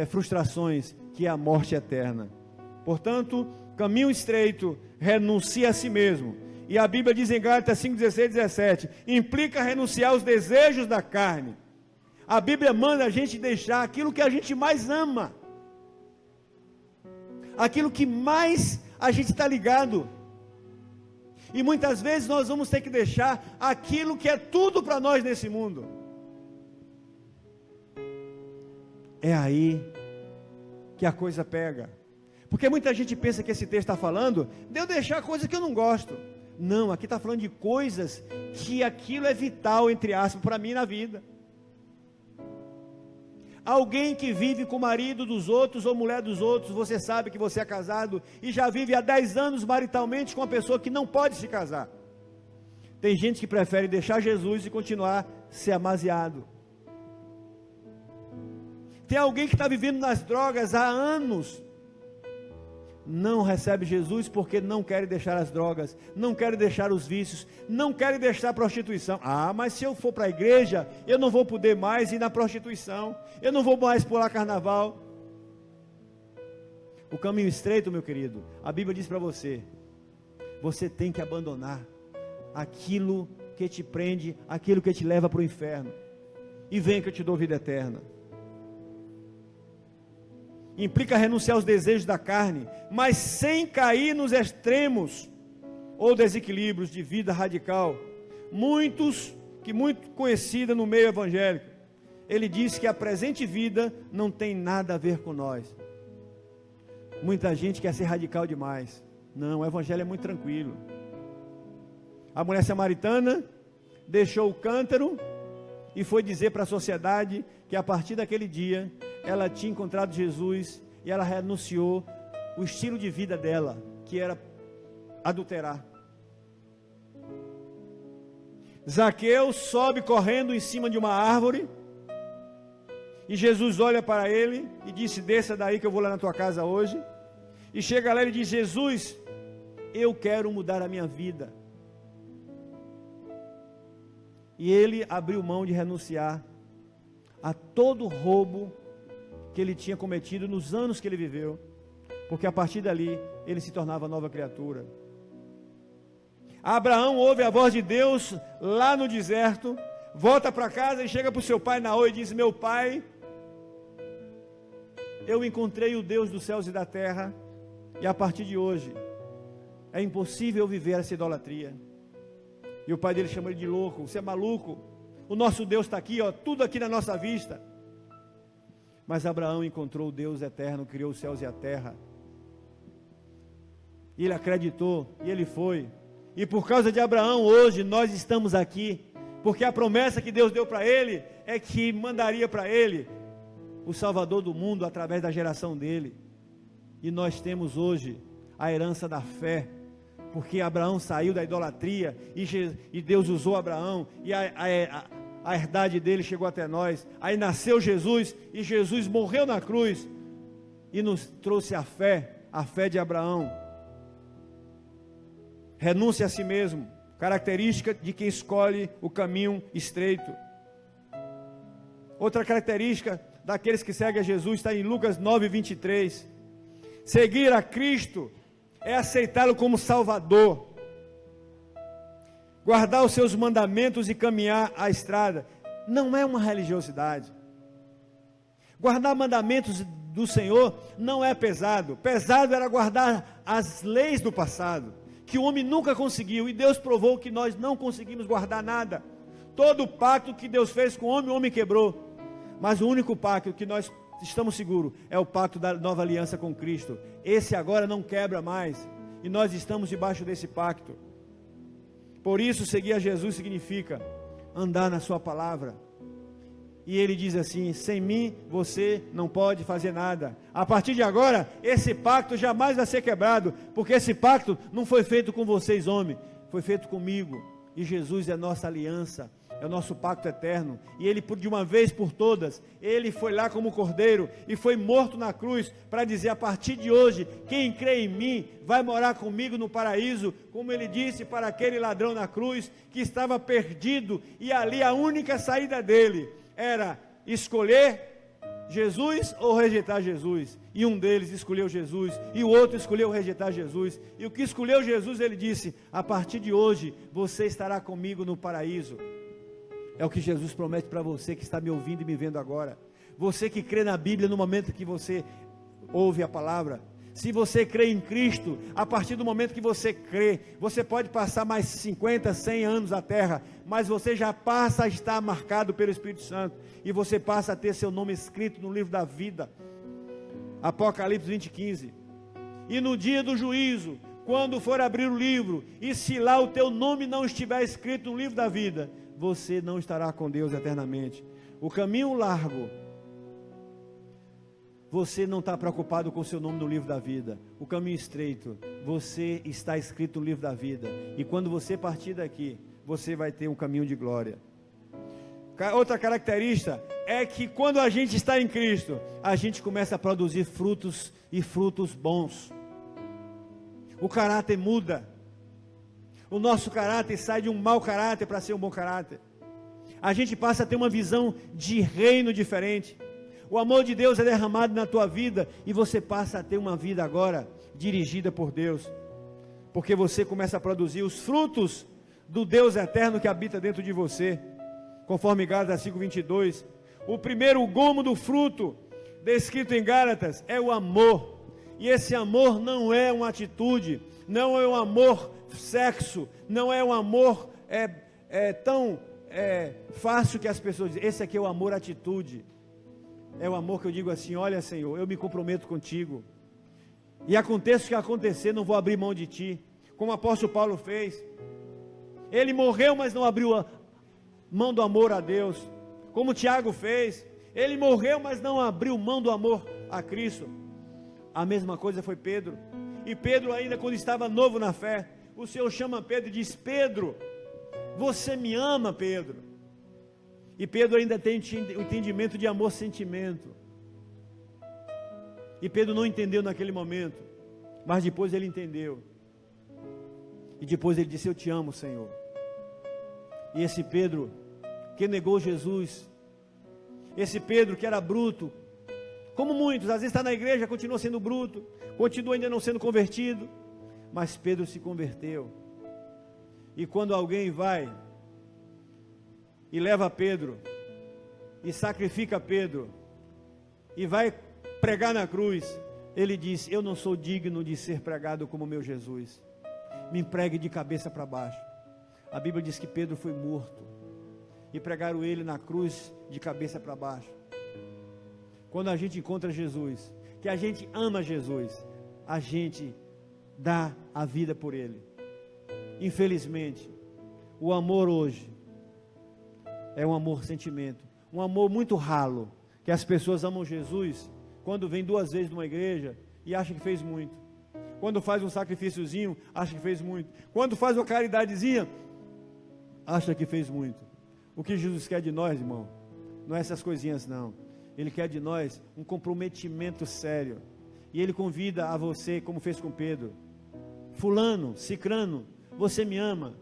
frustrações, que é a morte eterna. Portanto, caminho estreito, renuncia a si mesmo. E a Bíblia diz em Gálatas 5, 16 e 17, implica renunciar aos desejos da carne. A Bíblia manda a gente deixar aquilo que a gente mais ama, aquilo que mais a gente está ligado. E muitas vezes nós vamos ter que deixar aquilo que é tudo para nós nesse mundo. É aí que a coisa pega. Porque muita gente pensa que esse texto está falando de eu deixar coisas que eu não gosto. Não, aqui está falando de coisas que aquilo é vital, entre aspas, para mim na vida. Alguém que vive com o marido dos outros ou mulher dos outros, você sabe que você é casado e já vive há 10 anos maritalmente com uma pessoa que não pode se casar. Tem gente que prefere deixar Jesus e continuar ser amaziado. Tem alguém que está vivendo nas drogas há anos, não recebe Jesus porque não quer deixar as drogas, não quer deixar os vícios, não quer deixar a prostituição. Ah, mas se eu for para a igreja, eu não vou poder mais ir na prostituição, eu não vou mais pular carnaval. O caminho estreito, meu querido, a Bíblia diz para você, você tem que abandonar aquilo que te prende, aquilo que te leva para o inferno, e vem que eu te dou vida eterna. Implica renunciar aos desejos da carne, mas sem cair nos extremos ou desequilíbrios de vida radical. Muitos que muito conhecida no meio evangélico. Ele disse que a presente vida não tem nada a ver com nós. Muita gente quer ser radical demais. Não, o evangelho é muito tranquilo. A mulher samaritana deixou o cântaro e foi dizer para a sociedade que a partir daquele dia ela tinha encontrado Jesus e ela renunciou o estilo de vida dela, que era adulterar. Zaqueu sobe correndo em cima de uma árvore e Jesus olha para ele e disse: desça daí que eu vou lá na tua casa hoje. E chega lá e diz: Jesus, eu quero mudar a minha vida. E ele abriu mão de renunciar a todo roubo que ele tinha cometido nos anos que ele viveu, porque a partir dali ele se tornava nova criatura. Abraão ouve a voz de Deus lá no deserto, volta para casa e chega para o seu pai Naor e diz: meu pai, eu encontrei o Deus dos céus e da terra, e a partir de hoje é impossível viver essa idolatria. E o pai dele chama ele de louco: você é maluco? O nosso Deus está aqui, ó, tudo aqui na nossa vista. Mas Abraão encontrou o Deus eterno, criou os céus e a terra. E ele acreditou, e ele foi. E por causa de Abraão, hoje nós estamos aqui, porque a promessa que Deus deu para ele é que mandaria para ele o Salvador do mundo através da geração dele. E nós temos hoje a herança da fé, porque Abraão saiu da idolatria e Deus usou Abraão, e a herdade dele chegou até nós. Aí nasceu Jesus, e Jesus morreu na cruz e nos trouxe a fé de Abraão. Renúncia a si mesmo, característica de quem escolhe o caminho estreito. Outra característica daqueles que seguem a Jesus está em Lucas 9:23. Seguir a Cristo é aceitá-lo como Salvador, guardar os seus mandamentos e caminhar a estrada. Não é uma religiosidade. Guardar mandamentos do Senhor não é pesado. Pesado era guardar as leis do passado, que o homem nunca conseguiu, e Deus provou que nós não conseguimos guardar nada. Todo pacto que Deus fez com o homem quebrou. Mas o único pacto que nós estamos seguros é o pacto da nova aliança com Cristo. Esse agora não quebra mais, e nós estamos debaixo desse pacto. Por isso, seguir a Jesus significa andar na sua palavra. E ele diz assim: sem mim você não pode fazer nada. A partir de agora, esse pacto jamais vai ser quebrado, porque esse pacto não foi feito com vocês, homens, foi feito comigo. E Jesus é nossa aliança, é o nosso pacto eterno. E ele, de uma vez por todas, ele foi lá como cordeiro e foi morto na cruz para dizer: a partir de hoje, quem crê em mim vai morar comigo no paraíso, como ele disse para aquele ladrão na cruz que estava perdido, e ali a única saída dele era escolher Jesus ou rejeitar Jesus. E um deles escolheu Jesus, e o outro escolheu rejeitar Jesus. E o que escolheu Jesus, ele disse: a partir de hoje você estará comigo no paraíso. É o que Jesus promete para você que está me ouvindo e me vendo agora. Você que crê na Bíblia no momento que você ouve a palavra. Se você crê em Cristo, a partir do momento que você crê, você pode passar mais 50, 100 anos na terra, mas você já passa a estar marcado pelo Espírito Santo, e você passa a ter seu nome escrito no livro da vida. Apocalipse 20:15. E no dia do juízo, quando for abrir o livro, e se lá o teu nome não estiver escrito no livro da vida, você não estará com Deus eternamente. O caminho largo, você não está preocupado com o seu nome no livro da vida. O caminho estreito, você está escrito no livro da vida. E quando você partir daqui, você vai ter um caminho de glória. Outra característica é que quando a gente está em Cristo, a gente começa a produzir frutos, e frutos bons. O caráter muda. O nosso caráter sai de um mau caráter para ser um bom caráter. A gente passa a ter uma visão de reino diferente. O amor de Deus é derramado na tua vida, e você passa a ter uma vida agora dirigida por Deus, porque você começa a produzir os frutos do Deus eterno que habita dentro de você, conforme Gálatas 5:22. O primeiro gomo do fruto descrito em Gálatas é o amor, e esse amor não é uma atitude, não é um amor sexo, não é um amor tão fácil que as pessoas dizem, esse aqui é o amor atitude. É o amor que eu digo assim, olha Senhor, eu me comprometo contigo. E aconteça o que acontecer, não vou abrir mão de ti. Como o apóstolo Paulo fez. Ele morreu, mas não abriu a mão do amor a Deus. Como Tiago fez. Ele morreu, mas não abriu mão do amor a Cristo. A mesma coisa foi Pedro. E Pedro ainda quando estava novo na fé, o Senhor chama Pedro e diz, Pedro, você me ama, Pedro? E Pedro ainda tem o entendimento de amor-sentimento. E Pedro não entendeu naquele momento, mas depois ele entendeu. E depois ele disse, eu te amo, Senhor. E esse Pedro, que negou Jesus, esse Pedro que era bruto, como muitos, às vezes está na igreja, continua sendo bruto, continua ainda não sendo convertido, mas Pedro se converteu. E quando alguém vai e leva Pedro, e sacrifica Pedro, e vai pregar na cruz, ele diz, eu não sou digno de ser pregado como meu Jesus, me pregue de cabeça para baixo. A Bíblia diz que Pedro foi morto, e pregaram ele na cruz de cabeça para baixo. Quando a gente encontra Jesus, que a gente ama Jesus, a gente dá a vida por ele. Infelizmente, o amor hoje é um amor-sentimento, um amor muito ralo, que as pessoas amam Jesus quando vem 2 vezes numa igreja e acha que fez muito, quando faz um sacrifíciozinho, acha que fez muito, quando faz uma caridadezinha, acha que fez muito. O que Jesus quer de nós, irmão, não é essas coisinhas não, Ele quer de nós um comprometimento sério, e Ele convida a você, como fez com Pedro, fulano, cicrano, você me ama,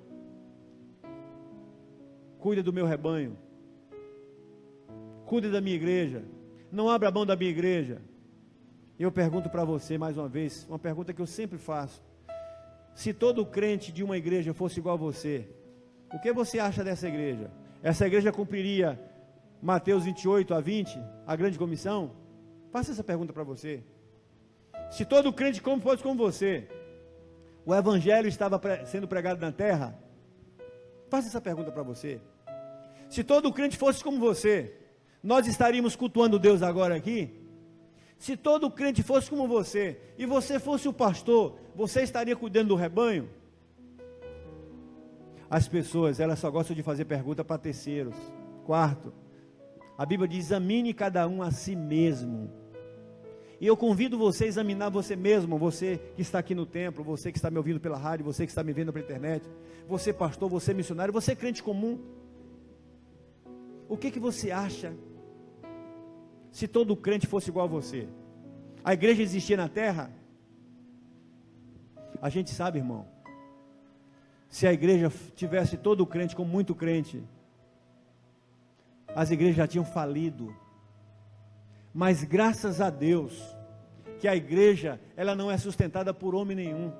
cuida do meu rebanho, cuida da minha igreja, não abra mão da minha igreja. Eu pergunto para você mais uma vez, uma pergunta que eu sempre faço, se todo crente de uma igreja fosse igual a você, o que você acha dessa igreja? Essa igreja cumpriria Mateus 28 a 20, a grande comissão? Faça essa pergunta para você. Se todo crente fosse como você, o evangelho estava sendo pregado na terra? Faça essa pergunta para você. Se todo crente fosse como você, nós estaríamos cultuando Deus agora aqui? Se todo crente fosse como você, e você fosse o pastor, você estaria cuidando do rebanho? As pessoas, elas só gostam de fazer pergunta para terceiros. Quarto, a Bíblia diz, examine cada um a si mesmo. E eu convido você a examinar você mesmo, você que está aqui no templo, você que está me ouvindo pela rádio, você que está me vendo pela internet, você pastor, você missionário, você crente comum. O que você acha se todo crente fosse igual a você? A igreja existia na terra? A gente sabe, irmão, se a igreja tivesse todo crente como muito crente, as igrejas já tinham falido. Mas graças a Deus, que a igreja, ela não é sustentada por homem nenhum.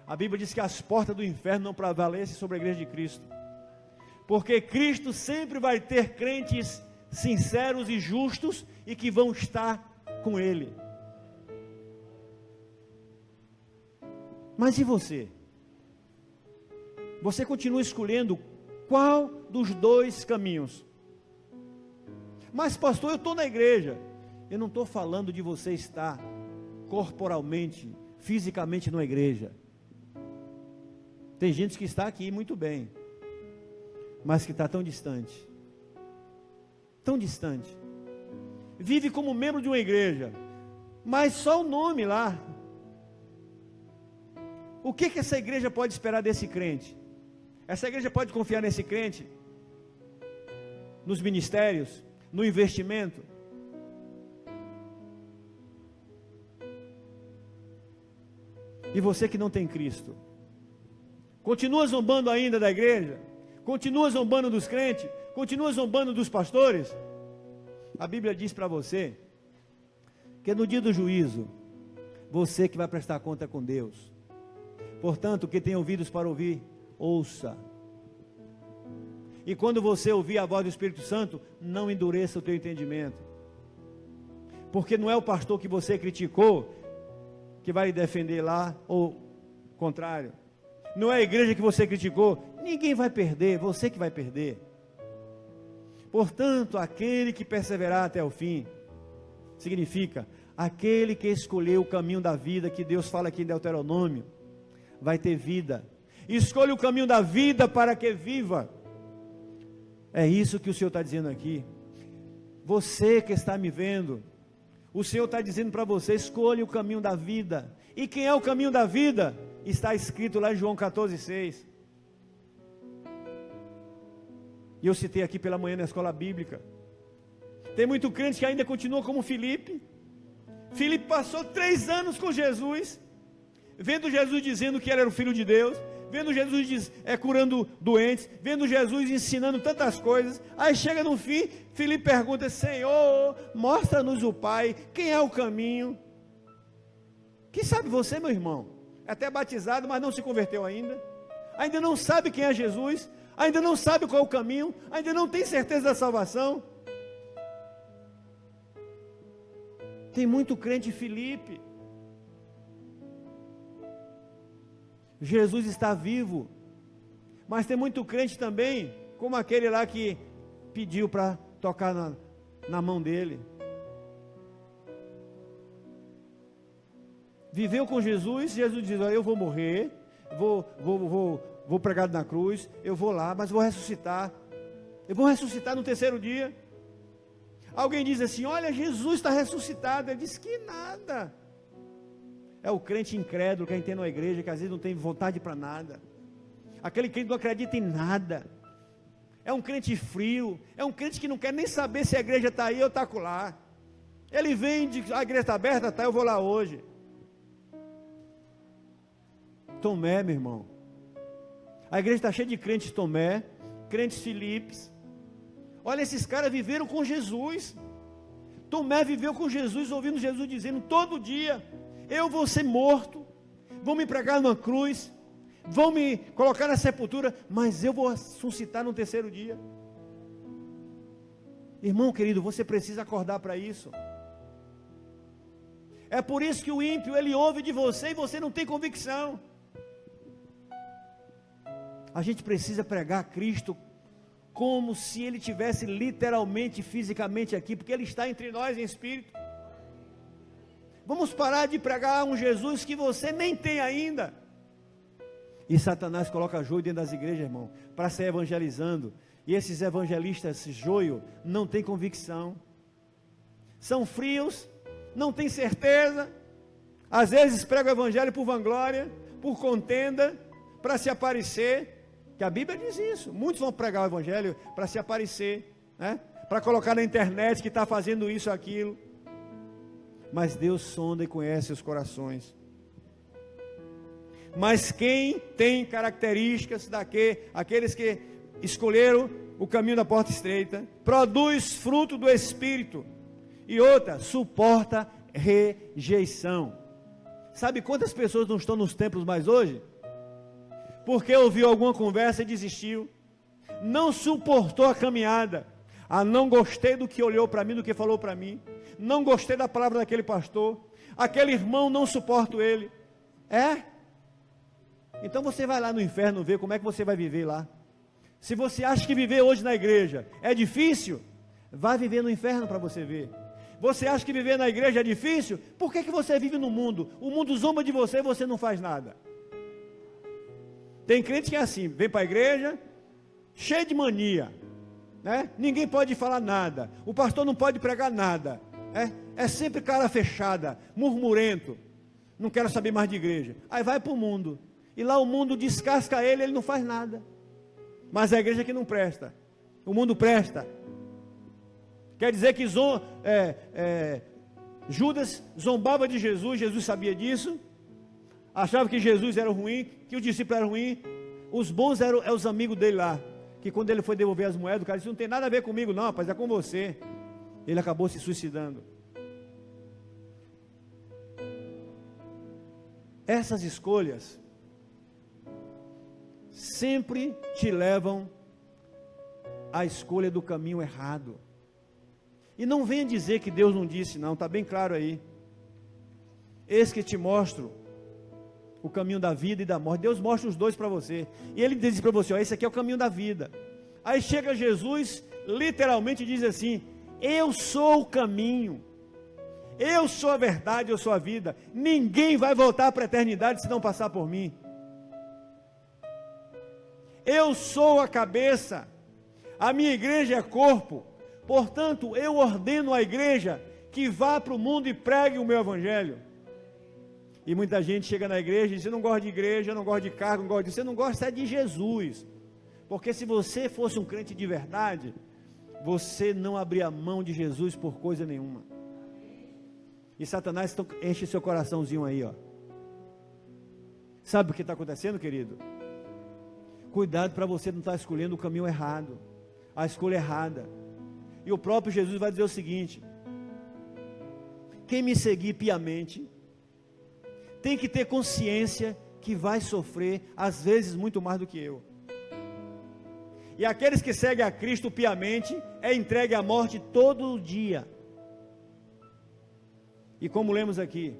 A Bíblia diz que as portas do inferno não prevalecem sobre a igreja de Cristo. Porque Cristo sempre vai ter crentes sinceros e justos, e que vão estar com Ele. Mas e você? Você continua escolhendo qual dos dois caminhos? Mas pastor, eu estou na igreja. Eu não estou falando de você estar corporalmente, fisicamente numa igreja. Tem gente que está aqui muito bem, mas que está tão distante. Tão distante. Vive como membro de uma igreja, mas só o nome lá. O que essa igreja pode esperar desse crente? Essa igreja pode confiar nesse crente? Nos ministérios? No investimento? E você que não tem Cristo, continua zombando ainda da igreja? Continua zombando dos crentes? Continua zombando dos pastores? A Bíblia diz para você que no dia do juízo, você que vai prestar conta com Deus. Portanto, quem tem ouvidos para ouvir, ouça. E quando você ouvir a voz do Espírito Santo, não endureça o teu entendimento. Porque não é o pastor que você criticou que vai lhe defender lá, ou contrário. Não é a igreja que você criticou, ninguém vai perder, você que vai perder. Portanto, aquele que perseverar até o fim, significa, aquele que escolheu o caminho da vida, que Deus fala aqui em Deuteronômio, vai ter vida. Escolha o caminho da vida para que viva. É isso que o Senhor está dizendo aqui. Você que está me vendo, o Senhor está dizendo para você, escolha o caminho da vida. E quem é o caminho da vida? Está escrito lá em João 14,6. E eu citei aqui pela manhã na escola bíblica. Tem muito crente que ainda continua como Filipe. Filipe passou 3 anos com Jesus, vendo Jesus dizendo que ele era o Filho de Deus, vendo Jesus curando doentes, vendo Jesus ensinando tantas coisas. Aí chega no fim, Filipe pergunta: Senhor, mostra-nos o Pai, quem é o caminho? Quem sabe você, meu irmão, é até batizado, mas não se converteu ainda não sabe quem é Jesus, ainda não sabe qual é o caminho, ainda não tem certeza da salvação. Tem muito crente Filipe. Jesus está vivo, mas tem muito crente também, como aquele lá que pediu para tocar na mão dele. Viveu com Jesus, Jesus diz: olha, eu vou morrer, vou pregar na cruz, eu vou lá, mas vou ressuscitar. Eu vou ressuscitar no 3º dia. Alguém diz assim: olha, Jesus está ressuscitado. Ele diz que nada. É o crente incrédulo que a gente tem na igreja, que às vezes não tem vontade para nada. Aquele crente que não acredita em nada. É um crente frio. É um crente que não quer nem saber se a igreja está aí ou está acolá. Ele vem, a igreja está aberta, tá, eu vou lá hoje. Tomé, meu irmão. A igreja está cheia de crentes Tomé, crentes Filipes. Olha, esses caras viveram com Jesus. Tomé viveu com Jesus, ouvindo Jesus dizendo todo dia: eu vou ser morto, vão me pregar numa cruz, vão me colocar na sepultura, mas eu vou ressuscitar no 3º dia. Irmão querido, você precisa acordar para isso. É por isso que o ímpio, ele ouve de você e você não tem convicção. A gente precisa pregar Cristo como se Ele tivesse literalmente, fisicamente aqui, porque Ele está entre nós em espírito. Vamos parar de pregar um Jesus que você nem tem ainda. E Satanás coloca joio dentro das igrejas, irmão, para sair evangelizando. E esses evangelistas, esse joio, não tem convicção. São frios, não tem certeza. Às vezes pregam o evangelho por vanglória, por contenda, para se aparecer. Que a Bíblia diz isso. Muitos vão pregar o evangelho para se aparecer, né? Para colocar na internet que está fazendo isso, aquilo. Mas Deus sonda e conhece os corações. Mas quem tem características aqueles que escolheram o caminho da porta estreita, produz fruto do Espírito. E outra, suporta rejeição. Sabe quantas pessoas não estão nos templos mais hoje? Porque ouviu alguma conversa e desistiu, não suportou a caminhada. Não gostei do que olhou para mim, do que falou para mim, não gostei da palavra daquele pastor, aquele irmão, não suporto ele. Então você vai lá no inferno ver como é que você vai viver lá. Se você acha que viver hoje na igreja é difícil, vai viver no inferno para você ver. Você acha que viver na igreja é difícil? Por que você vive no mundo? O mundo zomba de você e você não faz nada. Tem crente que é assim, vem para a igreja, cheio de mania, né? Ninguém pode falar nada, o pastor não pode pregar nada, é sempre cara fechada, murmurento, não quero saber mais de igreja. Aí vai para o mundo, e lá o mundo descasca ele não faz nada. Mas a igreja que não presta, o mundo presta. Quer dizer que Judas zombava de Jesus, Jesus sabia disso, achava que Jesus era ruim, que o discípulo era ruim. Os bons eram os amigos dele lá, que quando ele foi devolver as moedas, o cara disse: não tem nada a ver comigo não, rapaz, é com você. Ele acabou se suicidando. Essas escolhas sempre te levam à escolha do caminho errado. E não venha dizer que Deus não disse, não, está bem claro aí. Eis que te mostro o caminho da vida e da morte. Deus mostra os dois para você. E Ele diz para você: ó, esse aqui é o caminho da vida. Aí chega Jesus literalmente diz assim: eu sou o caminho, eu sou a verdade, eu sou a vida. Ninguém vai voltar para a eternidade se não passar por mim. Eu sou a cabeça, a minha igreja é corpo, portanto, eu ordeno à igreja que vá para o mundo e pregue o meu evangelho. E muita gente chega na igreja e diz: eu não gosto de igreja, eu não gosto de cargo, não gosto disso. Você não gosta de Jesus, porque se você fosse um crente de verdade, você não abria mão de Jesus por coisa nenhuma. E Satanás enche seu coraçãozinho aí, ó. Sabe o que está acontecendo, querido? Cuidado para você não estar escolhendo o caminho errado, a escolha errada. E o próprio Jesus vai dizer o seguinte: quem me seguir piamente, tem que ter consciência que vai sofrer, às vezes, muito mais do que eu. E aqueles que seguem a Cristo piamente, é entregue à morte todo dia. E como lemos aqui,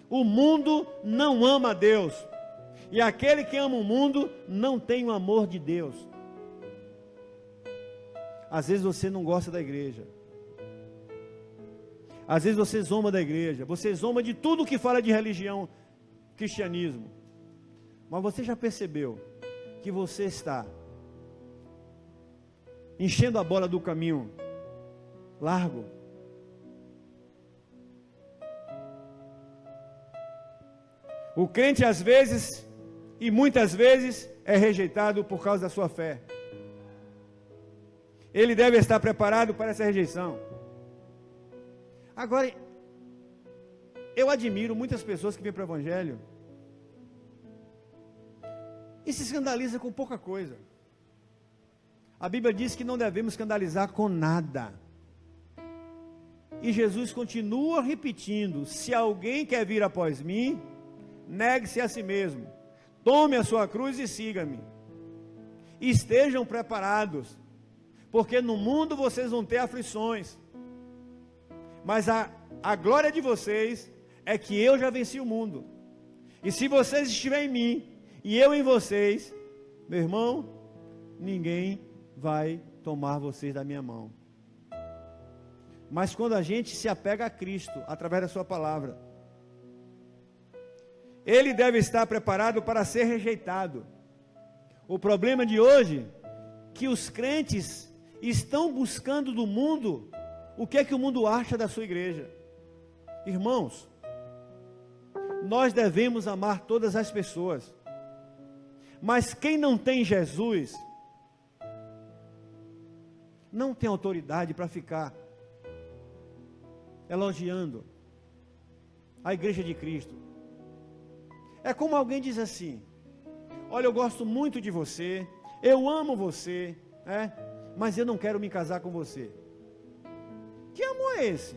o mundo não ama a Deus, e aquele que ama o mundo não tem o amor de Deus. Às vezes você não gosta da igreja, às vezes você zomba da igreja, você zomba de tudo que fala de religião, cristianismo, mas você já percebeu que você está enchendo a bola do caminho largo? O crente às vezes, e muitas vezes, é rejeitado por causa da sua fé. Ele deve estar preparado para essa rejeição. Agora, eu admiro muitas pessoas que vêm para o evangelho e se escandalizam com pouca coisa. A Bíblia diz que não devemos escandalizar com nada. E Jesus continua repetindo: se alguém quer vir após mim, negue-se a si mesmo, tome a sua cruz e siga-me. Estejam preparados, porque no mundo vocês vão ter aflições, mas a glória de vocês é que eu já venci o mundo. E se vocês estiverem em mim e eu em vocês, meu irmão, ninguém vai tomar vocês da minha mão. Mas quando a gente se apega a Cristo através da sua palavra, ele deve estar preparado para ser rejeitado. O problema de hoje é que os crentes estão buscando do mundo o que é que o mundo acha da sua igreja. Irmãos, nós devemos amar todas as pessoas, mas quem não tem Jesus não tem autoridade para ficar elogiando a igreja de Cristo. É como alguém diz assim: olha, eu gosto muito de você, eu amo você, mas eu não quero me casar com você. Que amor é esse?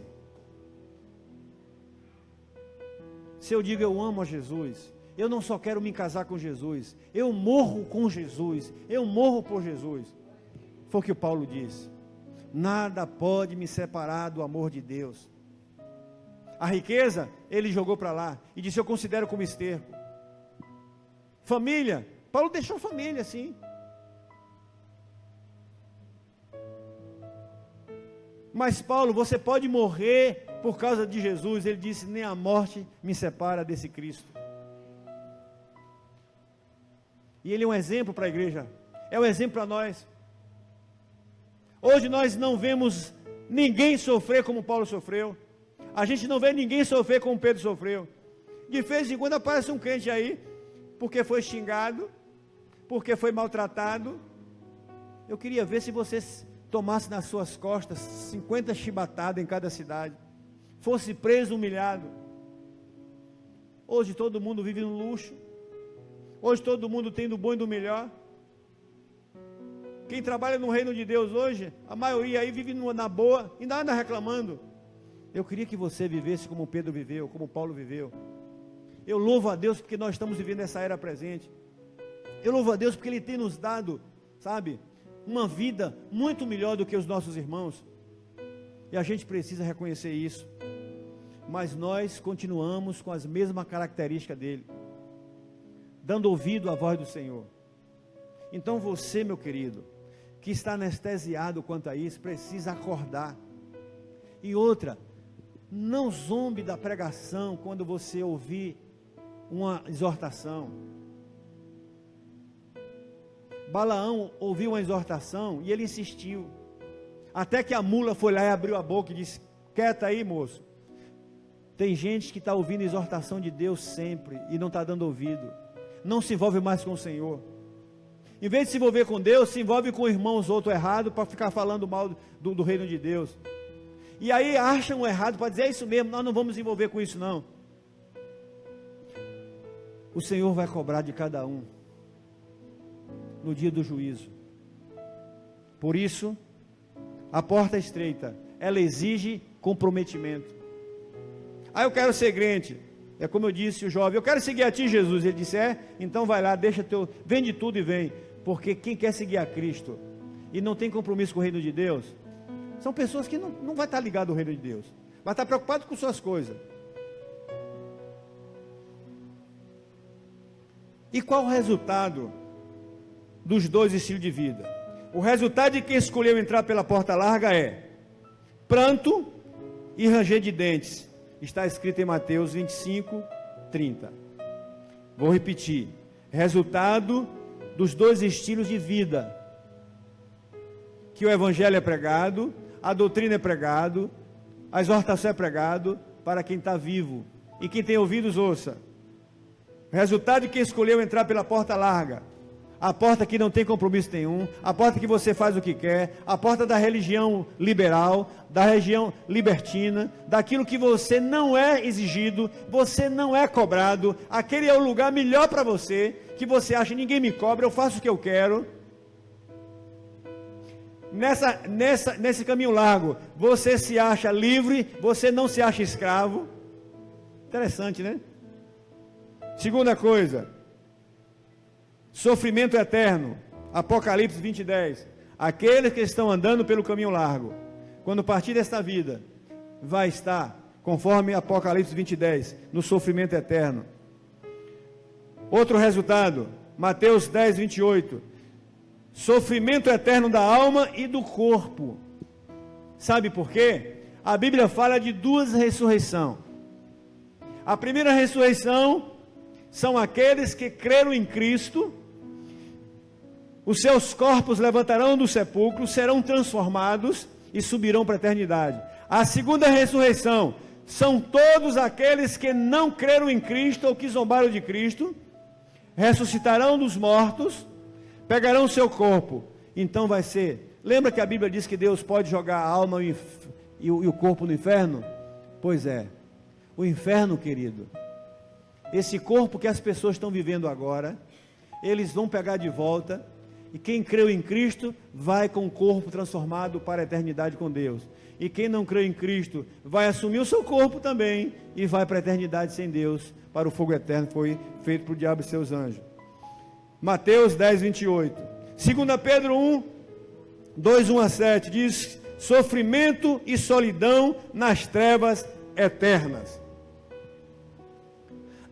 Se eu digo eu amo a Jesus, eu não só quero me casar com Jesus, eu morro com Jesus, eu morro por Jesus. Foi o que o Paulo disse: nada pode me separar do amor de Deus. A riqueza ele jogou para lá e disse: eu considero como esterco. Família, Paulo deixou família assim. Mas Paulo, você pode morrer por causa de Jesus. Ele disse: nem a morte me separa desse Cristo. E ele é um exemplo para a igreja, é um exemplo para nós. Hoje nós não vemos ninguém sofrer como Paulo sofreu. A gente não vê ninguém sofrer como Pedro sofreu. De vez em quando aparece um crente aí, porque foi xingado, porque foi maltratado. Eu queria ver se vocês tomasse nas suas costas 50 chibatadas em cada cidade, fosse preso, humilhado. Hoje todo mundo vive no luxo, hoje todo mundo tem do bom e do melhor. Quem trabalha no reino de Deus hoje, a maioria aí vive na boa, ainda anda reclamando. Eu queria que você vivesse como Pedro viveu, como Paulo viveu. Eu louvo a Deus porque nós estamos vivendo essa era presente. Eu louvo a Deus porque Ele tem nos dado, sabe, uma vida muito melhor do que os nossos irmãos. E a gente precisa reconhecer isso. Mas nós continuamos com as mesmas características dele, dando ouvido à voz do Senhor. Então você, meu querido, que está anestesiado quanto a isso, precisa acordar. E outra, não zombe da pregação quando você ouvir uma exortação. Balaão ouviu uma exortação e ele insistiu, até que a mula foi lá e abriu a boca e disse: quieta aí, moço. Tem gente que está ouvindo exortação de Deus sempre e não está dando ouvido, não se envolve mais com o Senhor. Em vez de se envolver com Deus, se envolve com irmãos outro errado para ficar falando mal do reino de Deus. E aí acham errado para dizer: é isso mesmo, nós não vamos envolver com isso não. O Senhor vai cobrar de cada um no dia do juízo. Por isso, a porta estreita, ela exige comprometimento. Eu quero ser crente. É como eu disse o jovem: eu quero seguir a ti, Jesus. Ele disse: então vai lá, vende tudo e vem. Porque quem quer seguir a Cristo e não tem compromisso com o reino de Deus, são pessoas que não vai estar ligado ao reino de Deus, vai estar preocupado com suas coisas. E qual o resultado dos dois estilos de vida? O resultado de quem escolheu entrar pela porta larga é pranto e ranger de dentes. Está escrito em Mateus 25, 30. Vou repetir: resultado dos dois estilos de vida, que o evangelho é pregado, a doutrina é pregado, a exortação é pregado para quem está vivo, e quem tem ouvidos ouça. Resultado de quem escolheu entrar pela porta larga, a porta que não tem compromisso nenhum, a porta que você faz o que quer, a porta da religião liberal, da religião libertina, daquilo que você não é exigido, você não é cobrado, aquele é o lugar melhor para você, que você acha: ninguém me cobra, eu faço o que eu quero. Nesse caminho largo, você se acha livre, você não se acha escravo. Interessante, né? Segunda coisa, sofrimento eterno. Apocalipse 20:10. Aqueles que estão andando pelo caminho largo, quando partir desta vida, vai estar, conforme Apocalipse 20:10, no sofrimento eterno. Outro resultado, Mateus 10:28. Sofrimento eterno da alma e do corpo. Sabe por quê? A Bíblia fala de duas ressurreições. A primeira ressurreição são aqueles que creram em Cristo. Os seus corpos levantarão do sepulcro, serão transformados e subirão para a eternidade. A segunda ressurreição são todos aqueles que não creram em Cristo ou que zombaram de Cristo, ressuscitarão dos mortos, pegarão o seu corpo. Então vai ser, lembra que a Bíblia diz que Deus pode jogar a alma e o corpo no inferno? Pois é, o inferno, querido, esse corpo que as pessoas estão vivendo agora, eles vão pegar de volta, e quem creu em Cristo vai com o corpo transformado para a eternidade com Deus, e quem não creu em Cristo vai assumir o seu corpo também e vai para a eternidade sem Deus, para o fogo eterno que foi feito para o diabo e seus anjos. Mateus 10:28. 2 Pedro 1, 2:1-7 diz: sofrimento e solidão nas trevas eternas.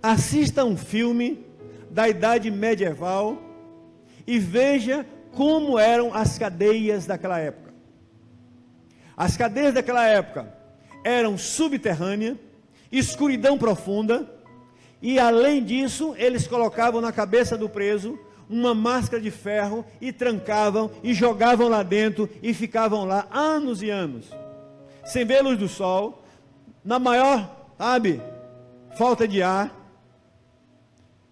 Assista um filme da idade medieval e veja como eram as cadeias daquela época. As cadeias daquela época eram subterrâneas, escuridão profunda, e além disso, eles colocavam na cabeça do preso uma máscara de ferro e trancavam e jogavam lá dentro e ficavam lá anos e anos, sem ver a luz do sol, na maior, falta de ar.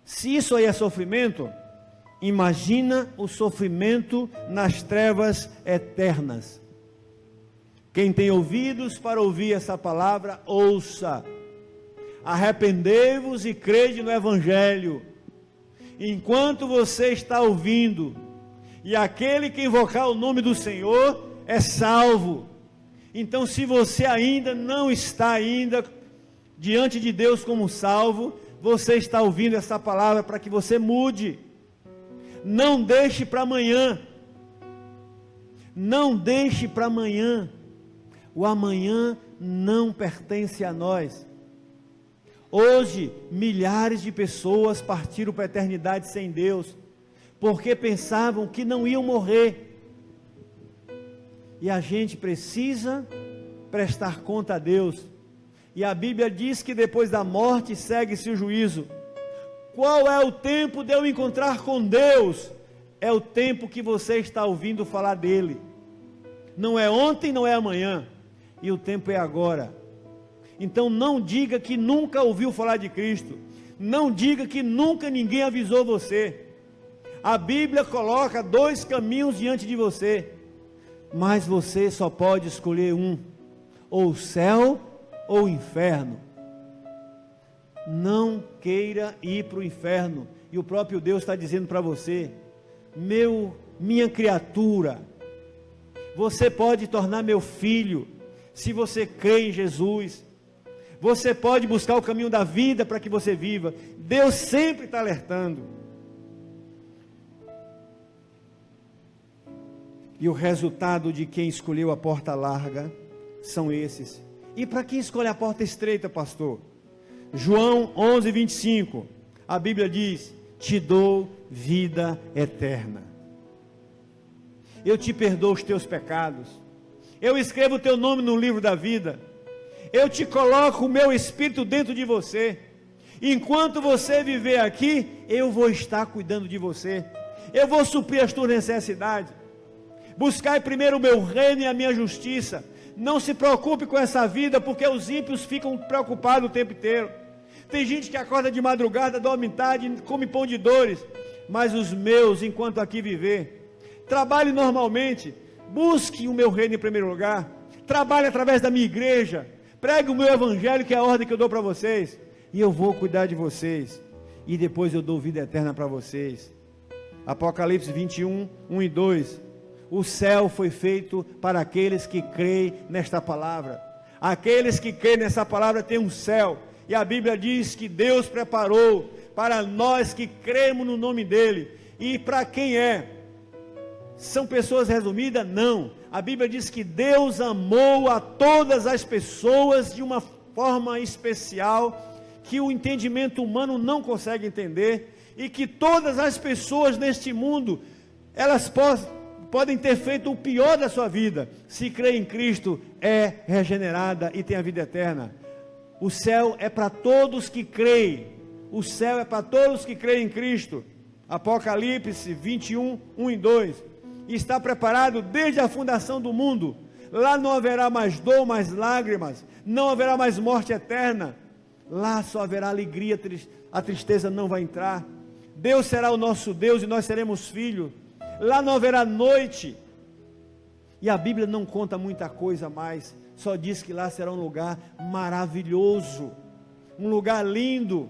Se isso aí é sofrimento, imagina o sofrimento nas trevas eternas. Quem tem ouvidos para ouvir essa palavra, ouça. Arrependei-vos e crede no Evangelho. Enquanto você está ouvindo, e aquele que invocar o nome do Senhor é salvo. Então, se você ainda não está diante de Deus como salvo, você está ouvindo essa palavra para que você mude. Não deixe para amanhã. Não deixe para amanhã. O amanhã não pertence a nós. Hoje, milhares de pessoas partiram para a eternidade sem Deus, porque pensavam que não iam morrer. E a gente precisa prestar conta a Deus. E a Bíblia diz que depois da morte segue-se o juízo. Qual é o tempo de eu encontrar com Deus? É o tempo que você está ouvindo falar dele. Não é ontem, não é amanhã. E o tempo é agora. Então não diga que nunca ouviu falar de Cristo. Não diga que nunca ninguém avisou você. A Bíblia coloca 2 caminhos diante de você. Mas você só pode escolher um. Ou o céu ou o inferno. Não queira ir para o inferno. E o próprio Deus está dizendo para você: minha criatura, você pode tornar meu filho, se você crê em Jesus. Você pode buscar o caminho da vida para que você viva. Deus sempre está alertando. E o resultado de quem escolheu a porta larga são esses. E para quem escolhe a porta estreita, pastor? João 11:25, a Bíblia diz: te dou vida eterna. Eu te perdoo os teus pecados. Eu escrevo o teu nome no livro da vida. Eu te coloco o meu Espírito dentro de você. Enquanto você viver aqui, eu vou estar cuidando de você. Eu vou suprir as tuas necessidades. Buscai primeiro o meu reino e a minha justiça. Não se preocupe com essa vida, porque os ímpios ficam preocupados o tempo inteiro. Tem gente que acorda de madrugada, dorme tarde, come pão de dores. Mas os meus, enquanto aqui viver, trabalhe normalmente. Busque o meu reino em primeiro lugar. Trabalhe através da minha igreja. Pregue o meu evangelho, que é a ordem que eu dou para vocês. E eu vou cuidar de vocês. E depois eu dou vida eterna para vocês. Apocalipse 21, 1 e 2. O céu foi feito para aqueles que creem nesta palavra. Aqueles que creem nessa palavra têm um céu. E a Bíblia diz que Deus preparou para nós que cremos no nome dEle. E para quem é? São pessoas resumidas? Não. A Bíblia diz que Deus amou a todas as pessoas de uma forma especial, que o entendimento humano não consegue entender, e que todas as pessoas neste mundo, elas podem ter feito o pior da sua vida. Se crê em Cristo, é regenerada e tem a vida eterna. O céu é para todos que creem. O céu é para todos que creem em Cristo. Apocalipse 21, 1 e 2. Está preparado desde a fundação do mundo. Lá não haverá mais dor, mais lágrimas. Não haverá mais morte eterna. Lá só haverá alegria, a tristeza não vai entrar. Deus será o nosso Deus e nós seremos filhos. Lá não haverá noite. E a Bíblia não conta muita coisa mais. Só diz que lá será um lugar maravilhoso. Um lugar lindo.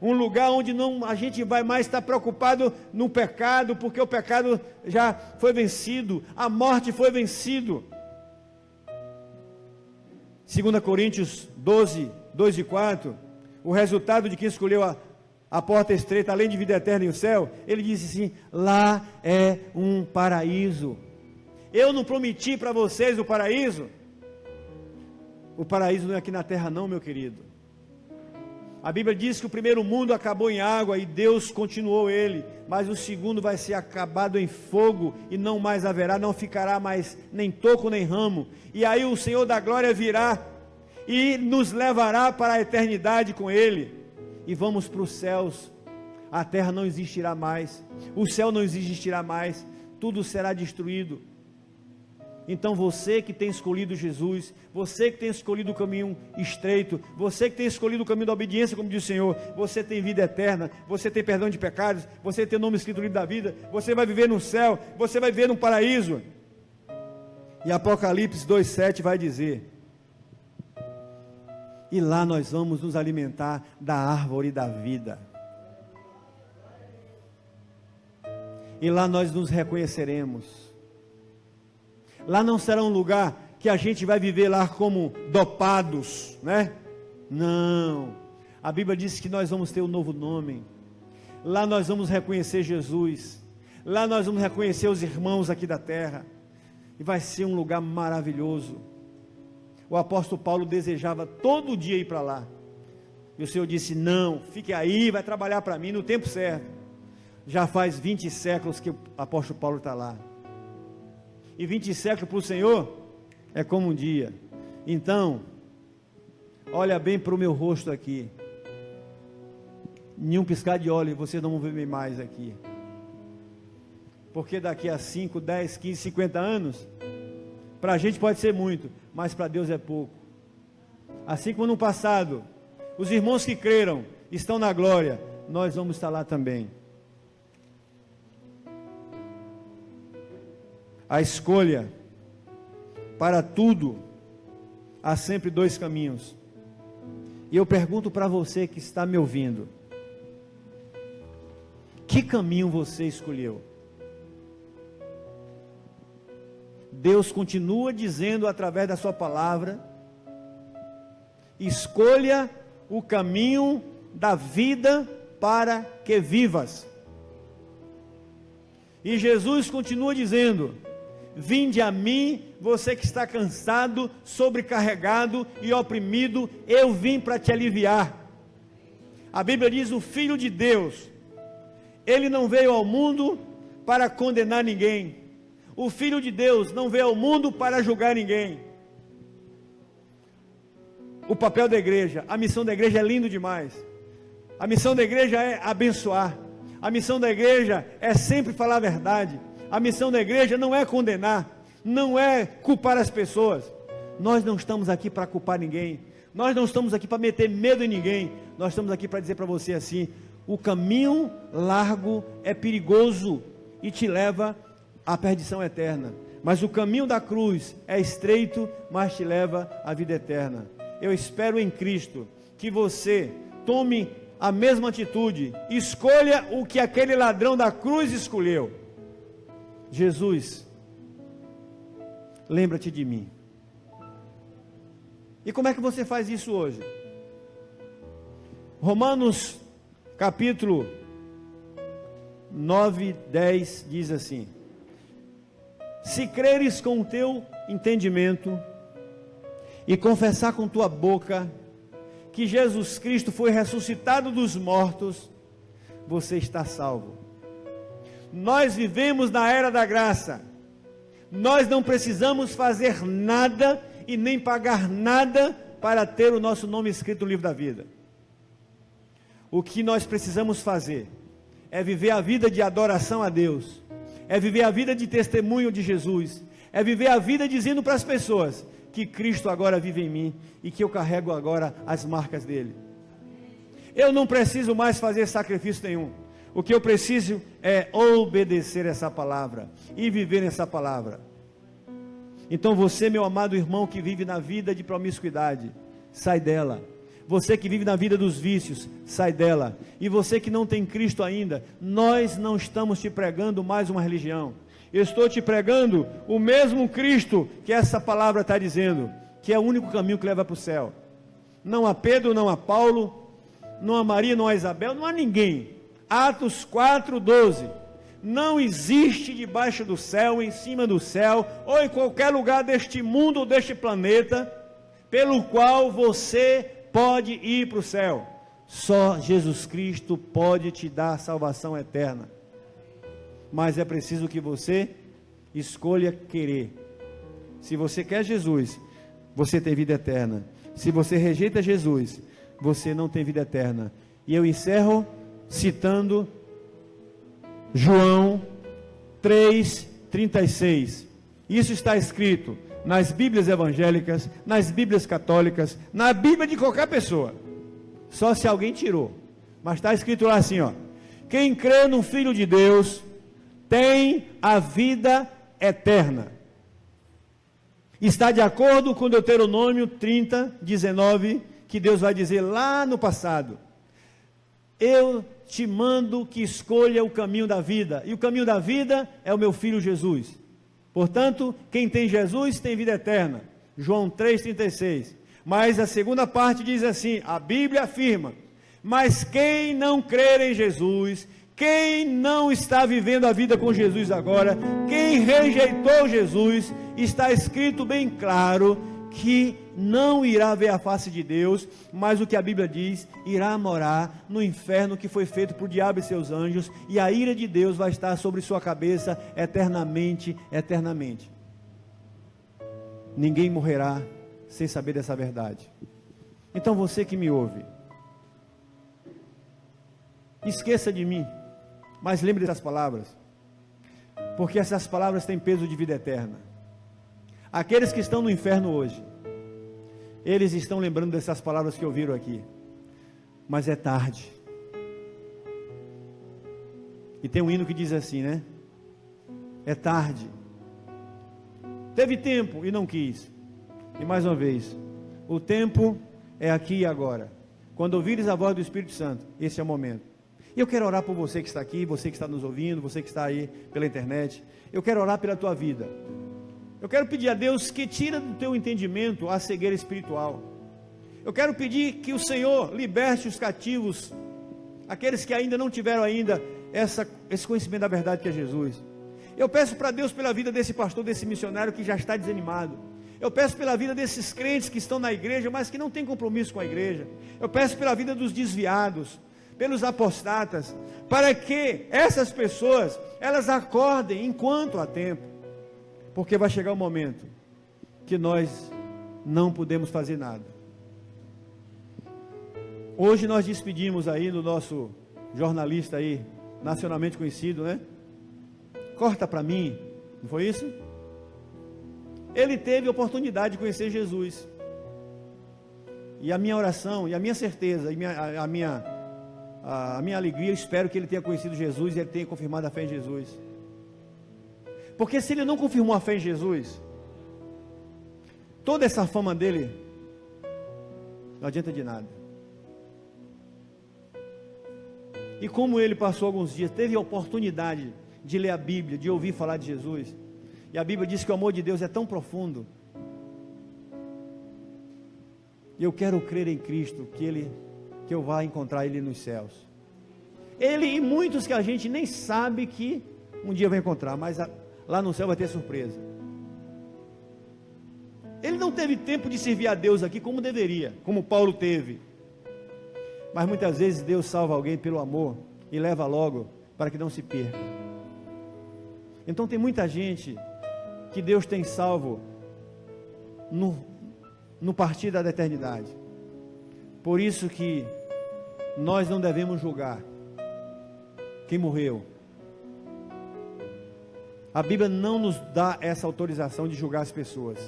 Um lugar onde a gente vai mais estar preocupado no pecado, porque o pecado já foi vencido, a morte foi vencido. 2 Coríntios 12, 2 e 4, o resultado de quem escolheu a porta estreita, além de vida eterna e o céu, ele disse assim: lá é um paraíso. Eu não prometi para vocês o paraíso? O paraíso não é aqui na terra não, meu querido. A Bíblia diz que o primeiro mundo acabou em água e Deus continuou ele, mas o segundo vai ser acabado em fogo e não mais haverá, não ficará mais nem toco nem ramo. E aí o Senhor da glória virá e nos levará para a eternidade com ele. E vamos para os céus. A terra não existirá mais, o céu não existirá mais, tudo será destruído. Então você que tem escolhido Jesus, você que tem escolhido o caminho estreito, você que tem escolhido o caminho da obediência, como diz o Senhor, você tem vida eterna, você tem perdão de pecados, você tem nome escrito no livro da vida, você vai viver no céu, você vai viver no paraíso. E Apocalipse 2,7 vai dizer: e lá nós vamos nos alimentar da árvore da vida. E lá nós nos reconheceremos. Lá não será um lugar que a gente vai viver lá como dopados, né? Não. A Bíblia diz que nós vamos ter um novo nome. Lá nós vamos reconhecer Jesus. Lá nós vamos reconhecer os irmãos aqui da terra. E vai ser um lugar maravilhoso. O apóstolo Paulo desejava todo dia ir para lá. E o Senhor disse: não, fique aí, vai trabalhar para mim no tempo certo. Já faz 20 séculos que o apóstolo Paulo está lá. e 20 séculos para o Senhor é como um dia. Então, olha bem para o meu rosto aqui. Nenhum piscar de olho, vocês não vão ver mais aqui. Porque daqui a 5, 10, 15, 50 anos, para a gente pode ser muito, mas para Deus é pouco. Assim como no passado, os irmãos que creram estão na glória, nós vamos estar lá também. A escolha, para tudo, há sempre dois caminhos. E eu pergunto para você que está me ouvindo: que caminho você escolheu? Deus continua dizendo através da sua palavra: escolha o caminho da vida para que vivas. E Jesus continua dizendo: vinde a mim, você que está cansado, sobrecarregado e oprimido, eu vim para te aliviar. A Bíblia diz: o Filho de Deus, ele não veio ao mundo para condenar ninguém. O Filho de Deus não veio ao mundo para julgar ninguém. O papel da igreja, a missão da igreja é lindo demais. A missão da igreja é abençoar. A missão da igreja é sempre falar a verdade. A missão da igreja não é condenar, não é culpar as pessoas. Nós não estamos aqui para culpar ninguém. Nós não estamos aqui para meter medo em ninguém. Nós estamos aqui para dizer para você assim: o caminho largo é perigoso e te leva à perdição eterna, mas o caminho da cruz é estreito, mas te leva à vida eterna. Eu espero em Cristo que você tome a mesma atitude, escolha o que aquele ladrão da cruz escolheu. Jesus, lembra-te de mim. E como é que você faz isso hoje? Romanos capítulo 9, 10 diz assim: se creres com o teu entendimento e confessar com tua boca que Jesus Cristo foi ressuscitado dos mortos, você está salvo. Nós vivemos na era da graça. Nós não precisamos fazer nada e nem pagar nada para ter o nosso nome escrito no livro da vida. O que nós precisamos fazer é viver a vida de adoração a Deus, é viver a vida de testemunho de Jesus, é viver a vida dizendo para as pessoas que Cristo agora vive em mim e que eu carrego agora as marcas dele. Eu não preciso mais fazer sacrifício nenhum. O que eu preciso é obedecer essa palavra e viver essa palavra. Então você, meu amado irmão que vive na vida de promiscuidade, sai dela. Você que vive na vida dos vícios, sai dela. E você que não tem Cristo ainda, nós não estamos te pregando mais uma religião. Eu estou te pregando o mesmo Cristo que essa palavra está dizendo, que é o único caminho que leva para o céu. Não há Pedro, não há Paulo, não há Maria, não há Isabel, não há ninguém. Atos 4:12. Não existe debaixo do céu, em cima do céu, ou em qualquer lugar deste mundo ou deste planeta, pelo qual você pode ir para o céu. Só Jesus Cristo pode te dar salvação eterna. Mas é preciso que você escolha querer. Se você quer Jesus, você tem vida eterna. Se você rejeita Jesus, você não tem vida eterna. E eu encerro citando João 3:36. Isso está escrito nas Bíblias evangélicas, nas Bíblias católicas, na Bíblia de qualquer pessoa. Só se alguém tirou. Mas está escrito lá assim, ó: quem crê no Filho de Deus tem a vida eterna. Está de acordo com Deuteronômio 30:19, que Deus vai dizer lá no passado: eu te mando que escolha o caminho da vida, e o caminho da vida é o meu Filho Jesus. Portanto, quem tem Jesus tem vida eterna. João 3:36. Mas a segunda parte diz assim, a Bíblia afirma: mas quem não crer em Jesus, quem não está vivendo a vida com Jesus agora, quem rejeitou Jesus, está escrito bem claro que não irá ver a face de Deus, mas o que a Bíblia diz, irá morar no inferno que foi feito por o diabo e seus anjos, e a ira de Deus vai estar sobre sua cabeça eternamente, eternamente. ninguém morrerá sem saber dessa verdade. Então você que me ouve, esqueça de mim, mas lembre dessas palavras, porque essas palavras têm peso de vida eterna. Aqueles que estão no inferno hoje, eles estão lembrando dessas palavras que ouviram aqui, mas é tarde. E tem um hino que diz assim, né? É tarde. Teve tempo e não quis. E mais uma vez, o tempo é aqui e agora. Quando ouvires a voz do Espírito Santo, esse é o momento. E eu quero orar por você que está aqui, você que está nos ouvindo, você que está aí pela internet. Eu quero orar pela tua vida. Eu quero pedir a Deus que tire do teu entendimento a cegueira espiritual. Eu quero pedir que o Senhor liberte os cativos, aqueles que ainda não tiveram ainda esse conhecimento da verdade que é Jesus. Eu peço para Deus pela vida desse pastor, desse missionário que já está desanimado. Eu peço pela vida desses crentes que estão na igreja, mas que não têm compromisso com a igreja. Eu peço pela vida dos desviados, pelos apostatas, para que essas pessoas, elas acordem enquanto há tempo, porque vai chegar um momento que nós não podemos fazer nada. Hoje nós despedimos aí do nosso jornalista aí, nacionalmente conhecido, né? Corta para mim, não foi isso? Ele teve a oportunidade de conhecer Jesus. E a minha oração, e a minha certeza, e a minha alegria, eu espero que ele tenha conhecido Jesus e ele tenha confirmado a fé em Jesus. Porque se ele não confirmou a fé em Jesus, toda essa fama dele não adianta de nada. E como ele passou alguns dias, teve a oportunidade de ler a Bíblia, de ouvir falar de Jesus, e a Bíblia diz que o amor de Deus é tão profundo, e eu quero crer em Cristo, que eu vá encontrar Ele nos céus, Ele e muitos que a gente nem sabe que um dia vai encontrar, mas lá no céu vai ter surpresa. Ele não teve tempo de servir a Deus aqui como deveria, como Paulo teve, mas muitas vezes Deus salva alguém pelo amor, e leva logo, para que não se perca. Então tem muita gente que Deus tem salvo no partir da eternidade. Por isso que nós não devemos julgar quem morreu. A Bíblia não nos dá essa autorização de julgar as pessoas.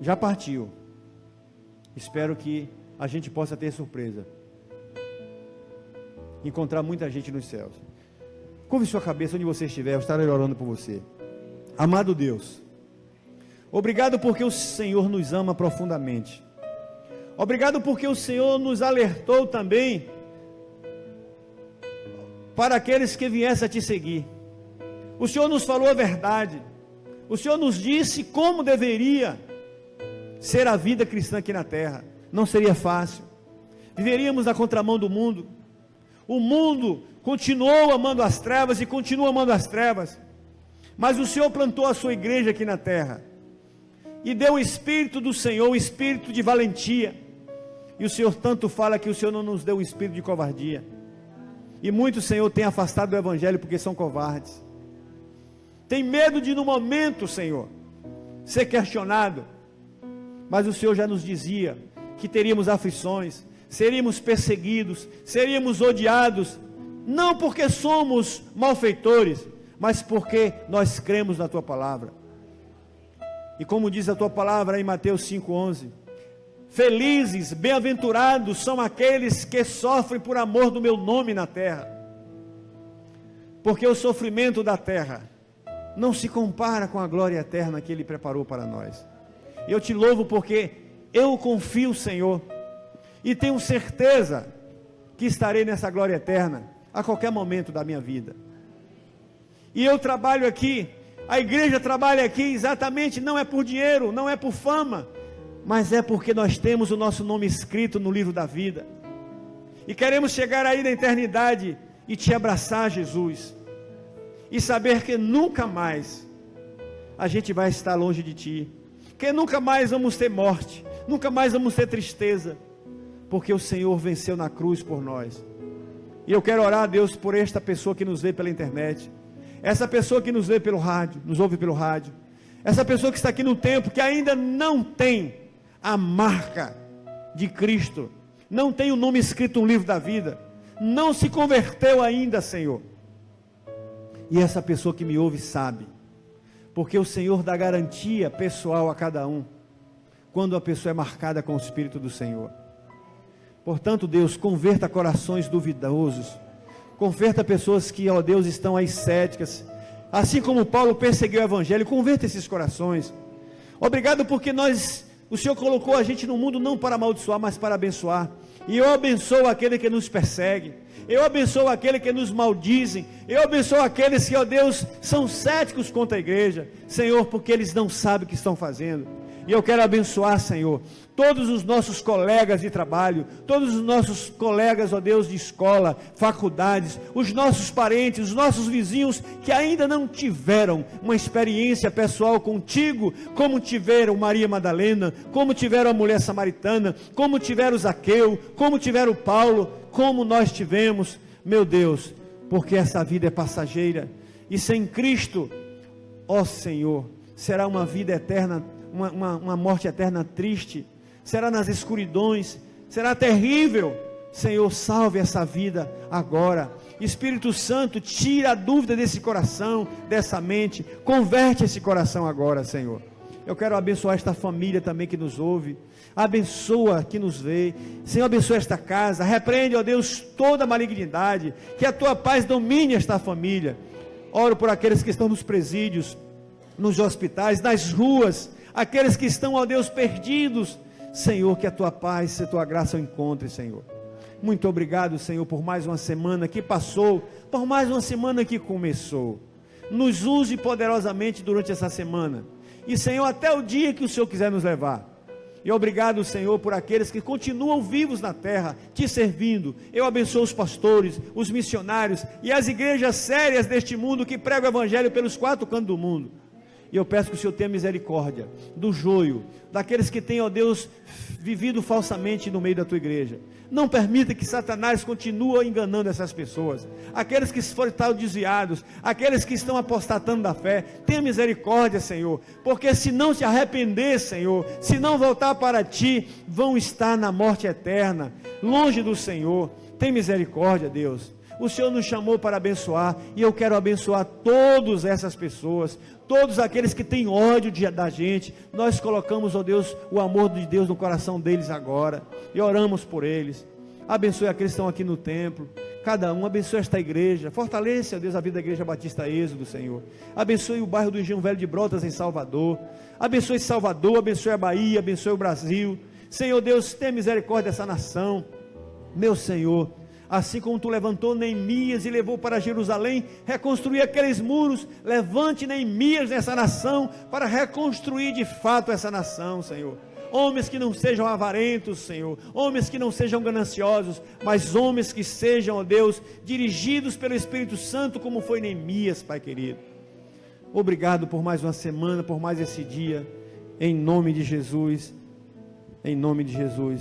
Já partiu. Espero que a gente possa ter surpresa. Encontrar muita gente nos céus. Curve sua cabeça onde você estiver, eu estarei orando por você. Amado Deus, obrigado porque o Senhor nos ama profundamente. Obrigado porque o Senhor nos alertou também para aqueles que viessem a te seguir. O Senhor nos falou a verdade. O Senhor nos disse como deveria ser a vida cristã aqui na terra. Não seria fácil. Viveríamos na contramão do mundo. O mundo continuou amando as trevas e continua amando as trevas, mas o Senhor plantou a sua igreja aqui na terra, e deu o Espírito do Senhor, o Espírito de valentia, e o Senhor tanto fala que o Senhor não nos deu o Espírito de covardia, e muitos, Senhor, têm afastado do Evangelho porque são covardes, tem medo de no momento, Senhor, ser questionado, mas o Senhor já nos dizia que teríamos aflições, seríamos perseguidos, seríamos odiados, não porque somos malfeitores, mas porque nós cremos na Tua palavra. E como diz a Tua palavra em Mateus 5,11, felizes, bem-aventurados são aqueles que sofrem por amor do meu nome na terra, porque o sofrimento da terra não se compara com a glória eterna que Ele preparou para nós. Eu te louvo porque eu confio, Senhor, e tenho certeza que estarei nessa glória eterna a qualquer momento da minha vida. E eu trabalho aqui, a igreja trabalha aqui exatamente, não é por dinheiro, não é por fama, mas é porque nós temos o nosso nome escrito no livro da vida, e queremos chegar aí na eternidade e te abraçar, Jesus, e saber que nunca mais a gente vai estar longe de ti, que nunca mais vamos ter morte, nunca mais vamos ter tristeza, porque o Senhor venceu na cruz por nós. E eu quero orar a Deus por esta pessoa que nos vê pela internet. essa pessoa que nos vê pelo rádio, nos ouve pelo rádio, essa pessoa que está aqui no templo, que ainda não tem a marca de Cristo, não tem o nome escrito no livro da vida, não se converteu ainda, Senhor. E essa pessoa que me ouve sabe, porque o Senhor dá garantia pessoal a cada um, quando a pessoa é marcada com o Espírito do Senhor. Portanto, Deus, converta corações duvidosos, converta pessoas que, ó Deus, estão aí céticas, assim como Paulo perseguiu o Evangelho, converta esses corações. Obrigado porque o Senhor colocou a gente no mundo não para amaldiçoar, mas para abençoar. E eu abençoo aquele que nos persegue, eu abençoo aquele que nos maldizem, eu abençoo aqueles que, ó Deus, são céticos contra a igreja, Senhor, porque eles não sabem o que estão fazendo. E eu quero abençoar, Senhor, todos os nossos colegas de trabalho, todos os nossos colegas, ó Deus, de escola, faculdades, os nossos parentes, os nossos vizinhos, que ainda não tiveram uma experiência pessoal contigo, como tiveram Maria Madalena, como tiveram a mulher samaritana, como tiveram Zaqueu, como tiveram Paulo, como nós tivemos, meu Deus, porque essa vida é passageira, e sem Cristo, ó Senhor, será uma vida eterna, uma morte eterna triste, será nas escuridões, será terrível. Senhor, salve essa vida agora. Espírito Santo, tira a dúvida desse coração, dessa mente, converte esse coração agora, Senhor. Eu quero abençoar esta família também que nos ouve, abençoa que nos vê, Senhor, abençoa esta casa, repreende, ó Deus, toda malignidade, que a tua paz domine esta família. Oro por aqueles que estão nos presídios, nos hospitais, nas ruas, aqueles que estão, ó Deus, perdidos, Senhor, que a tua paz e a tua graça o encontre, Senhor. Muito obrigado, Senhor, por mais uma semana que passou, por mais uma semana que começou. Nos use poderosamente durante essa semana, e Senhor, até o dia que o Senhor quiser nos levar. E obrigado, Senhor, por aqueles que continuam vivos na terra, te servindo. Eu abençoo os pastores, os missionários e as igrejas sérias deste mundo que pregam o evangelho pelos 4 cantos do mundo. E eu peço que o Senhor tenha misericórdia do joio, daqueles que têm, ó Deus, vivido falsamente no meio da tua igreja. Não permita que Satanás continue enganando essas pessoas, aqueles que foram desviados, aqueles que estão apostatando da fé. Tenha misericórdia, Senhor, porque se não se arrepender, Senhor, se não voltar para ti, vão estar na morte eterna, longe do Senhor. Tem misericórdia, Deus. O Senhor nos chamou para abençoar, e eu quero abençoar todas essas pessoas, todos aqueles que têm ódio da gente. Nós colocamos, ó Deus, o amor de Deus no coração deles agora, e oramos por eles. Abençoe aqueles que estão aqui no templo, cada um, abençoe esta igreja, fortaleça, ó Deus, a vida da Igreja Batista Êxodo, Senhor. Abençoe o bairro do Engenho Velho de Brotas, em Salvador, abençoe a Bahia, abençoe o Brasil. Senhor Deus, tenha misericórdia dessa nação, meu Senhor. Assim como tu levantou Neemias e levou para Jerusalém, reconstruir aqueles muros, levante Neemias nessa nação, para reconstruir de fato essa nação, Senhor. Homens que não sejam avarentos, Senhor, homens que não sejam gananciosos, mas homens que sejam, ó Deus, dirigidos pelo Espírito Santo, como foi Neemias, Pai querido. Obrigado por mais uma semana, por mais esse dia, em nome de Jesus, em nome de Jesus.